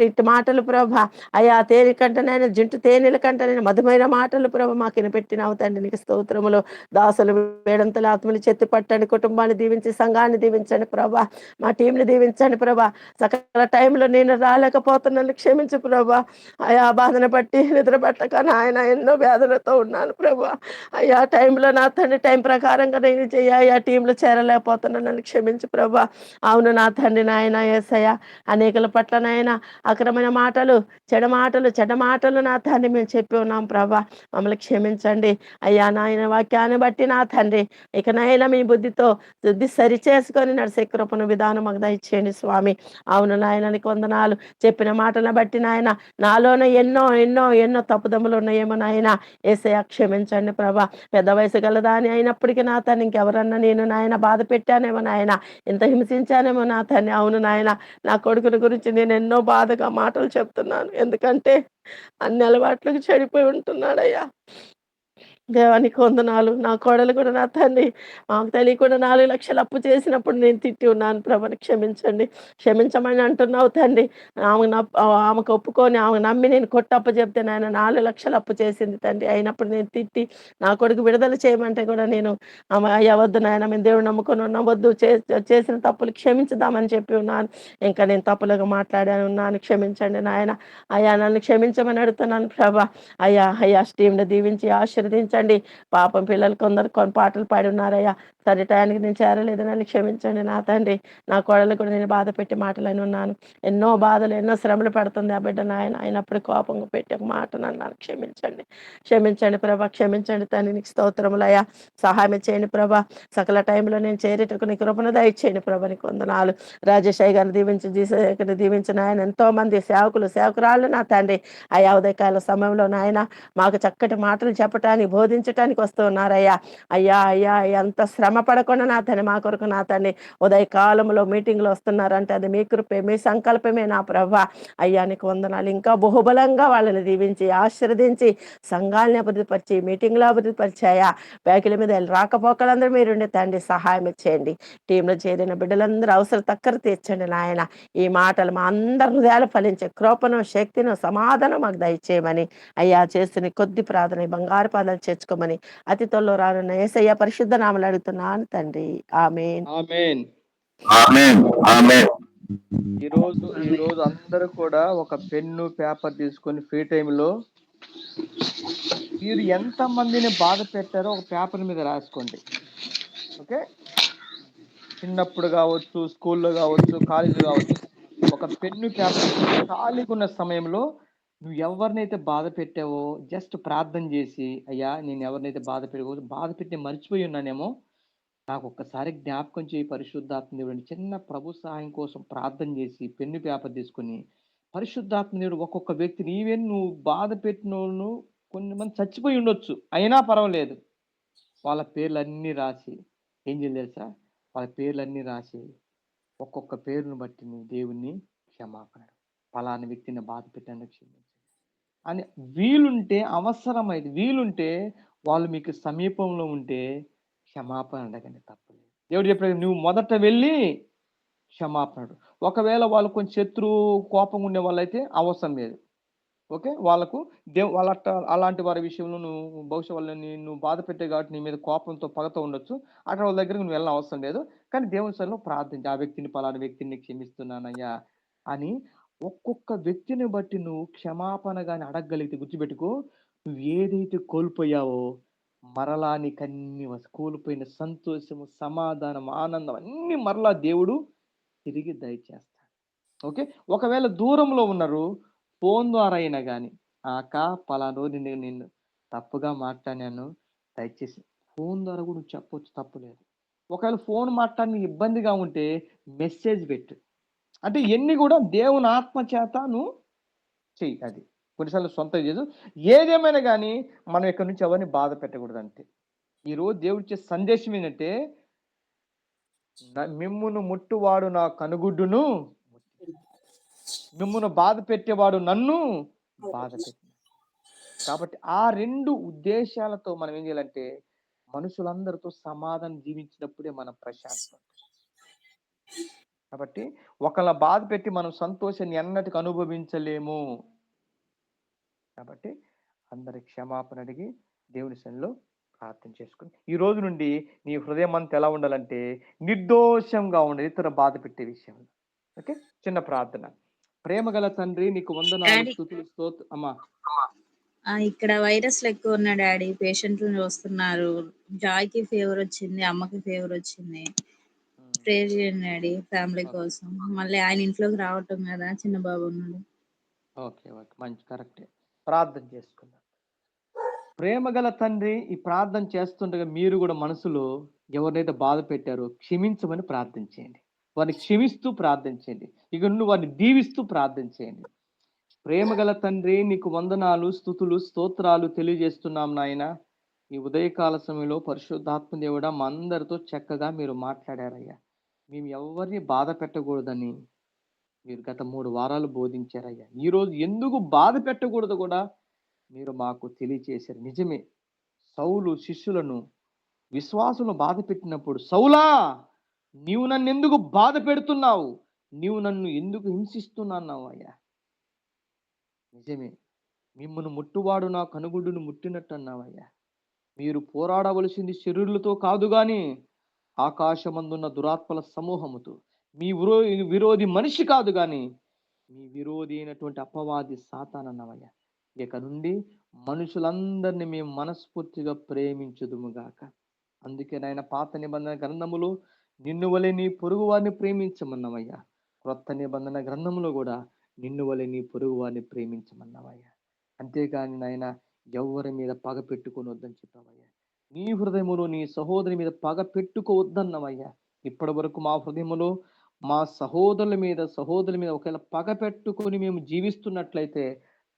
ఇటు మాటలు ప్రభా, అయ్యా తేనె కంటనైనా జంటు తేనెల కంటనైనా మధుమైన మాటలు ప్రభా మాకు వినిపెట్టినావు తండ్రి. నీకు స్తోత్రములు. దాసులు వేడంతల ఆత్మని చెత్తి పట్టండి, కుటుంబాన్ని దీవించి, సంఘాన్ని దీవించండి ప్రభా, మా టీంని దీవించండి ప్రభా. సకల టైంలో నేను రాలేకపోతున్నాను, క్షమించు ప్రభా. అయా బాధను బట్టి నిద్ర పట్టక నాయన ఎన్నో వ్యాధులతో ఉన్నాను ప్రభా. అయ్యా టైంలో నా తండ్రి టైం ప్రకారంగా నేను చెయ్యి ఆ టీంలో చేరలేకపోతున్నాను, నన్ను క్షమించు ప్రభా. అవును నా తండ్రి నాయన యేసయ్య, అనేకుల పట్ల నాయన అక్రమైన మాటలు, చెడ్డ మాటలు నా తండ్రి మేము చెప్పి ఉన్నాం ప్రభా. మమ్మల్ని క్షమించండి అయ్యా. నాయన వాక్యాన్ని బట్టి నా తండ్రి ఇకనైనా మీ బుద్ధి సరి చేసుకొని నడిసే కృపను విధానం మాకు దయచేయండి స్వామి. అవును నాయన, నీకు వందనాలు. చెప్పిన మాటలను బట్టి నాయన నాలోనే ఎన్నో ఎన్నో ఎన్నో తప్పుదమ్ములు ఉన్నాయేమో నాయన. యేసయ్య క్షమించండి ప్రభా. పెద్ద వయసు గలదాని అయినప్పటికీ నా తను ఇంకెవరన్నా నేను నాయన బాధ పెట్టానేమో నాయన, ఇంత హింసించానేమో నా తన్ని. అవును నాయన, నా కొడుకుని గురించి నేను ఎన్నో బాధగా మాటలు చెప్తున్నాను, ఎందుకంటే అన్ని అలవాట్లకు చెడిపోయి ఉంటున్నాడయ్యా. దేవానికి వందనాలు. నా కోడలు కూడా నా తండ్రి మాకు తెలియకుండా 4 లక్షలు అప్పు చేసినప్పుడు నేను తిట్టి ఉన్నాను ప్రభని, క్షమించండి. క్షమించమని అంటున్నావు తండ్రి. ఆమెకు ఒప్పుకొని ఆమె నమ్మి నేను కొట్టప్పు చెప్తే నాయన 4 లక్షలు అప్పు చేసింది తండ్రి. అయినప్పుడు నేను తిట్టి నా కొడుకు విడుదల చేయమంటే కూడా నేను అయ్యా వద్దు నాయన, మేము దేవుడు నమ్ముకొని ఉన్నాం, వద్దు చేసిన తప్పులు క్షమించుదామని చెప్పి ఉన్నాను. ఇంకా నేను తప్పులుగా మాట్లాడాను ఉన్నాను, క్షమించండి నాయన. అయ్యా నన్ను క్షమించమని అడుగుతున్నాను ప్రభా. అయ్యా స్టీమ్ని దీవించి ఆశీర్వదించండి. పాపం పిల్లలు కొందరు కొన్ని పాటలు పాడి ఉన్నారయ్యా, సరే టయానికి నేను చేరలేదు, నన్ను క్షమించండి నా తండ్రి. నా కోడలు కూడా నేను బాధ పెట్టి మాటలని ఉన్నాను. ఎన్నో బాధలు, ఎన్నో శ్రమలు పెడుతుంది ఆ బిడ్డ నాయన. అయినప్పుడు కోపంగా పెట్టి ఒక మాట అన్నాను, క్షమించండి. క్షమించండి ప్రభా, క్షమించండి తండ్రి. నీకు స్తోత్రములయ్యా. సహాయం చేయండి ప్రభా. సకల టైంలో నేను చేరేటకు నీ కృపను దయచేయండి ప్రభా. నీకు వందనాలు. రాజేశయ్య గారిని దీవించి, జీసయ్యని దీవించిన ఆయన ఎంతో మంది సేవకులు, సేవకురాళ్ళు నా తండ్రి అయ్యా ఉదయకాల సమయంలో నాయన మాకు చక్కటి మాటలు చెప్పటానికి, బోధించటానికి వస్తూ ఉన్నారయ్యా. అయ్యా ఎంత శ్రమ పడకుండా నా తండ్రి మా కొరకు నా తండ్రి ఉదయకాలంలో మీటింగ్లు వస్తున్నారంటే అది మీ కృపే, మీ సంకల్పమే నా ప్రభా. అయ్యా నీకు వందనాలు. ఇంకా బహుబలంగా వాళ్ళని దీవించి, ఆశీర్వదించి, సంఘాలని అభివృద్ధిపరిచి, మీటింగ్లో అభివృద్ధిపరిచాయా. బ్యాకుల మీద రాకపోకలందరూ మీరుండే తండ్రి సహాయం ఇచ్చేయండి. టీంలో చేరిన బిడ్డలందరూ అవసరం తక్కర తీర్చండి నాయన. ఈ మాటలు మా అందరి హృదయాలు ఫలించే కృపను, శక్తిను, సమాధానం మాకు దయచేయమని అయ్యా చేస్తున్న కొద్ది ప్రార్థన బంగారు పాదాలు చేర్చుకోమని అతి త్వరలో రానున్న యేసయ్య పరిశుద్ధ నామములో అడుగుతున్నాను తండ్రి. ఆమేన్. ఆమేన్. ఆమేన్. ఆమేన్. ఈరోజు అందరూ కూడా ఒక పెన్ను, పేపర్ తీసుకొని ఫ్రీ టైంలో మీరు ఎంత మందిని బాధ పెట్టారో ఒక పేపర్ మీద రాసుకోండి. ఓకే, చిన్నప్పుడు కావచ్చు, స్కూల్లో కావచ్చు, కాలేజీలో కావచ్చు, ఒక పెన్ను, పేపర్ ఖాళీగా ఉన్న సమయంలో నువ్వు ఎవరినైతే బాధ పెట్టావో జస్ట్ ప్రార్థన చేసి, అయ్యా నేను ఎవరినైతే బాధ పెట్టి మర్చిపోయి ఉన్నానేమో, నాకు ఒక్కసారి జ్ఞాపకం చేయి పరిశుద్ధాత్మ దేవుడు. చిన్న ప్రభు సహాయం కోసం ప్రార్థన చేసి పెన్ను, పేపర్ తీసుకొని పరిశుద్ధాత్మ దేవుడు ఒక్కొక్క వ్యక్తిని, ఈవెన్ నువ్వు బాధ పెట్టిన వాళ్ళు కొంతమంది చచ్చిపోయి ఉండొచ్చు, అయినా పర్వాలేదు, వాళ్ళ పేర్లన్నీ రాసి ఏం చేయాలి తెలుసా, వాళ్ళ పేర్లన్నీ రాసి ఒక్కొక్క పేరును బట్టి నువ్వు దేవుణ్ణి క్షమాపణ, పలాని వ్యక్తిని బాధ పెట్టాను క్షమించండి అని వీలుంటే, అవసరమైంది వీలుంటే వాళ్ళు మీకు సమీపంలో ఉంటే క్షమాపణ అడగండి, తప్పలేదు. దేవుడు చెప్పాడు నువ్వు మొదట వెళ్ళి క్షమాపణ అడుగు. ఒకవేళ వాళ్ళు కొంచెం కోపంగా ఉండే వాళ్ళైతే అవసరం లేదు. ఓకే, వాళ్ళకు వాళ్ళ అలాంటి వారి విషయంలో నువ్వు బహుశా వాళ్ళని నువ్వు బాధ పెట్టే కాబట్టి నీ మీద కోపంతో పగతో ఉండొచ్చు, అక్కడ వాళ్ళ దగ్గరకు నువ్వు వెళ్ళిన అవసరం లేదు. కానీ దేవుని సన్నిధిలో ప్రార్థించి, ఆ వ్యక్తిని పలానా వ్యక్తిని క్షమిస్తున్నానయ్యా అని ఒక్కొక్క వ్యక్తిని బట్టి నువ్వు క్షమాపణ కానీ అడగగలిగితే గుర్తుపెట్టుకో, నువ్వు ఏదైతే కోల్పోయావో మరలా నీకన్నీ కోల్పోయిన సంతోషము, సమాధానం, ఆనందం అన్ని మరలా దేవుడు తిరిగి దయచేస్తాడు. ఓకే, ఒకవేళ దూరంలో ఉన్నారు, ఫోన్ ద్వారా అయినా కానీ అక్క పలానా రోజు నిన్ను తప్పుగా మాట్లాడాను, దయచేసి ఫోన్ ద్వారా కూడా నువ్వు చెప్పొచ్చు, తప్పులేదు. ఒకవేళ ఫోన్ మాట్లాడిన ఇబ్బందిగా ఉంటే మెసేజ్ పెట్టు. అంటే ఎన్ని కూడా దేవుని ఆత్మ చేత నువ్వు చెయ్యి. అది కొన్నిసార్లు సొంతం చేసు. ఏదేమైనా కానీ మనం ఇక్కడి నుంచి ఎవరిని బాధ పెట్టకూడదు. అంతే ఈరోజు దేవుడు ఇచ్చే సందేశం ఏంటంటే, మిమ్మును ముట్టువాడు నా కనుగుడ్డును, మిమ్మును బాధ పెట్టేవాడు నన్ను బాధ పెట్టిన. కాబట్టి ఆ రెండు ఉద్దేశాలతో మనం ఏం చేయాలంటే, మనుషులందరితో సమాధానం జీవించినప్పుడే మనం ప్రశాంతం. కాబట్టి ఒకళ్ళ బాధ పెట్టి మనం సంతోషాన్ని ఎన్నటికి అనుభవించలేము. కాబట్టి అందరి క్షమాపణ అడిగి దేవుని సన్నిధిలో ప్రార్థన చేసుకుని, ఈ రోజు నుండి నీ హృదయం అంతా ఎలా ఉండాలంటే నిర్దోషంగా ఉండదు ఇతర బాధ పెట్టే విషయంలో. ఓకే, చిన్న ప్రార్థన. ప్రేమ గల తండ్రి, నీకు వందనాలు, స్తుతులు, స్తోత్రం. అమ్మా ఇక్కడ వైరస్లు ఎక్కువ ఉన్న డాడీ, పేషెంట్లు వస్తున్నారు. జాయ్కి ఫీవర్ వచ్చింది, అమ్మకి ఫీవర్ వచ్చింది. ప్రేర్ చేయండి డాడీ ఫ్యామిలీ కోసం. మళ్ళీ ఆయన ఇంట్లోకి రావటం కదా, చిన్న బాబు ఉన్నాడు. ఓకే ఓకే, మంచి, కరెక్టే. ప్రార్థన చేసుకుందాం. ప్రేమ గల తండ్రి, ఈ ప్రార్థన చేస్తుండగా మీరు కూడా మనసులో ఎవరినైతే బాధ పెట్టారో క్షమించమని ప్రార్థించేయండి. వారిని క్షమిస్తూ ప్రార్థించండి. ఇక నుండి వారిని దీవిస్తూ ప్రార్థించేయండి. ప్రేమ గల తండ్రి, నీకు వందనాలు, స్తుతులు, స్తోత్రాలు తెలియజేస్తున్నాం నాయన. ఈ ఉదయకాల సమయంలో పరిశుద్ధాత్మ దేవుడా మా అందరితో చక్కగా మీరు మాట్లాడారయ్యా. మేము ఎవరిని బాధ పెట్టకూడదని మీరు గత 3 వారాలు బోధించారయ్యా. ఈరోజు ఎందుకు బాధ పెట్టకూడదు కూడా మీరు మాకు తెలియచేశారు. నిజమే, సౌలు శిష్యులను, విశ్వాసులను బాధ పెట్టినప్పుడు, సౌలా నీవు నన్ను ఎందుకు బాధ పెడుతున్నావు, నీవు నన్ను ఎందుకు హింసిస్తున్నావు అయ్యా. నిజమే, మిమ్మల్ని ముట్టువాడు నా కనుగుడ్డును ముట్టినట్టు అన్నావయ్యా. మీరు పోరాడవలసింది శరీరులతో కాదు గాని ఆకాశమందున్న దురాత్మల సమూహముతో. మీ విరోధి మనిషి కాదు గాని మీ విరోధి అయినటువంటి అపవాది సాతానన్నవయ్యా. ఇక నుండి మనుషులందరినీ మేము మనస్ఫూర్తిగా ప్రేమించుదుముగాక. అందుకే నాయన పాత నిబంధన గ్రంథములో నిన్ను వలె నీ పొరుగు వారిని ప్రేమించమన్నావయ్యా. క్రొత్త నిబంధన గ్రంథములో కూడా నిన్ను వలె నీ పొరుగు వారిని ప్రేమించమన్నావయ్యా. అంతేగాని నాయన ఎవరి మీద పగ పెట్టుకొని వద్దని చెప్పావయ్యా. నీ హృదయములో నీ సహోదరి మీద పగ పెట్టుకోవద్దన్నవయ్యా. ఇప్పటి వరకు మా హృదయములో మా సహోదరుల మీద ఒకవేళ పగ పెట్టుకొని మేము జీవిస్తున్నట్లయితే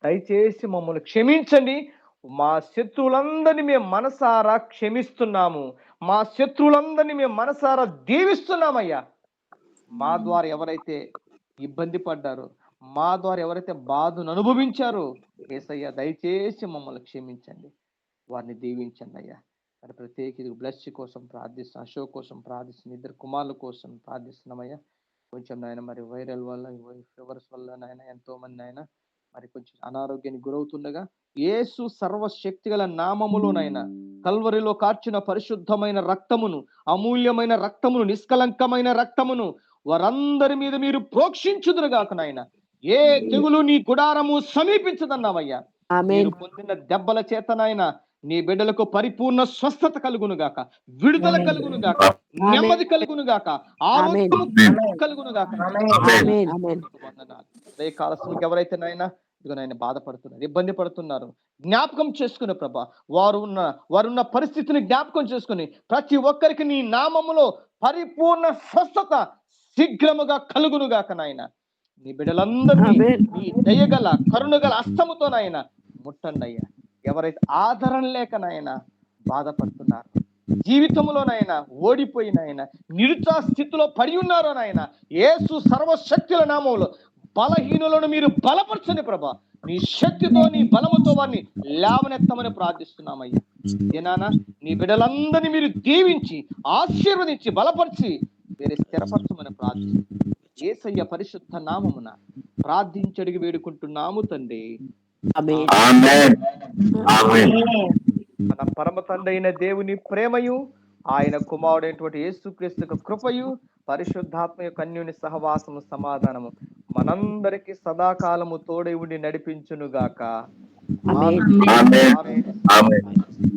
దయచేసి మమ్మల్ని క్షమించండి. మా శత్రువులందరినీ మేము మనసారా క్షమిస్తున్నాము. మా శత్రువులందరినీ మేము మనసారా దీవిస్తున్నామయ్యా. మా ద్వారా ఎవరైతే ఇబ్బంది పడ్డారో, మా ద్వారా ఎవరైతే బాధను అనుభవించారో యేసయ్య దయచేసి మమ్మల్ని క్షమించండి, వారిని దీవించండి అయ్యా. మరి ప్రత్యేక బ్లెస్ కోసం ప్రార్థిస్తున్నాం, అశోక్ కోసం ప్రార్థిస్తున్నాం, 2 కుమారుల కోసం ప్రార్థిస్తున్నామయ్యా. కొంచెం నాయన మరి వైరల్ వల్ల, ఫీవర్స్ వల్ల నాయన ఎంతో మంది నాయన మరి కొంచెం అనారోగ్యానికి గురవుతుండగా యేసు సర్వశక్తి గల నామములోనైనా కల్వరిలో కార్చిన పరిశుద్ధమైన రక్తమును, అమూల్యమైన రక్తమును, నిష్కలంకమైన రక్తమును వారందరి మీద మీరు ప్రోక్షించుదురుగాక నాయన. ఏ తెగులు నీ గుడారము సమీపించదన్నావయ్యా. మీరు పొందిన దెబ్బల చేత నాయన నీ బిడ్డలకు పరిపూర్ణ స్వస్థత కలుగును గాక, విడుదల కలుగును గాక, నెమ్మది కలుగును గాక, ఆరోగ్యం కలుగును గాక. అదే కాలస్వామికి ఎవరైతే నాయన ఇదిగో నాయన బాధపడుతున్నారు, ఇబ్బంది పడుతున్నారు, జ్ఞాపకం చేసుకునే ప్రభా, వారున్న పరిస్థితిని జ్ఞాపకం చేసుకుని ప్రతి ఒక్కరికి నీ నామములో పరిపూర్ణ స్వస్థత శీఘ్రముగా కలుగును గాక నాయన. నీ బిడ్డలందరినీ నీ దయగల కరుణగల హస్తముతో నాయన ముట్టండి అయ్యా. ఎవరైతే ఆదరణ లేక నాయన బాధపడుతున్నారు, జీవితంలో నాయన ఓడిపోయినాయన, నిరుత్సాహ స్థితిలో పడి ఉన్నారో నాయన, యేసు సర్వశక్తుల నామంలో బలహీనులను మీరు బలపరచండి ప్రభా. నీ శక్తితో నీ బలముతో వారిని లేవనెత్తమని ప్రార్థిస్తున్నామయ్యా. ఏనానా నీ బిడ్డలందరినీ మీరు దీవించి ఆశీర్వదించి బలపరిచి వేరే స్థిరపరచమని ప్రార్థిస్తున్నాం. యేసయ్య పరిశుద్ధ నామమున ప్రార్థించడిగి వేడుకుంటున్నాము తండ్రి. మన పరమ తండ్రి అయిన దేవుని ప్రేమయు, ఆయన కుమారుడైనటువంటి యేసుక్రీస్తు యొక్క కృపయు, పరిశుద్ధాత్మ యొక్క అన్యోన్య సహవాసము సమాధానము మనందరికి సదాకాలము తోడై ఉండి నడిపించునుగాక. ఆమేన్. ఆమేన్.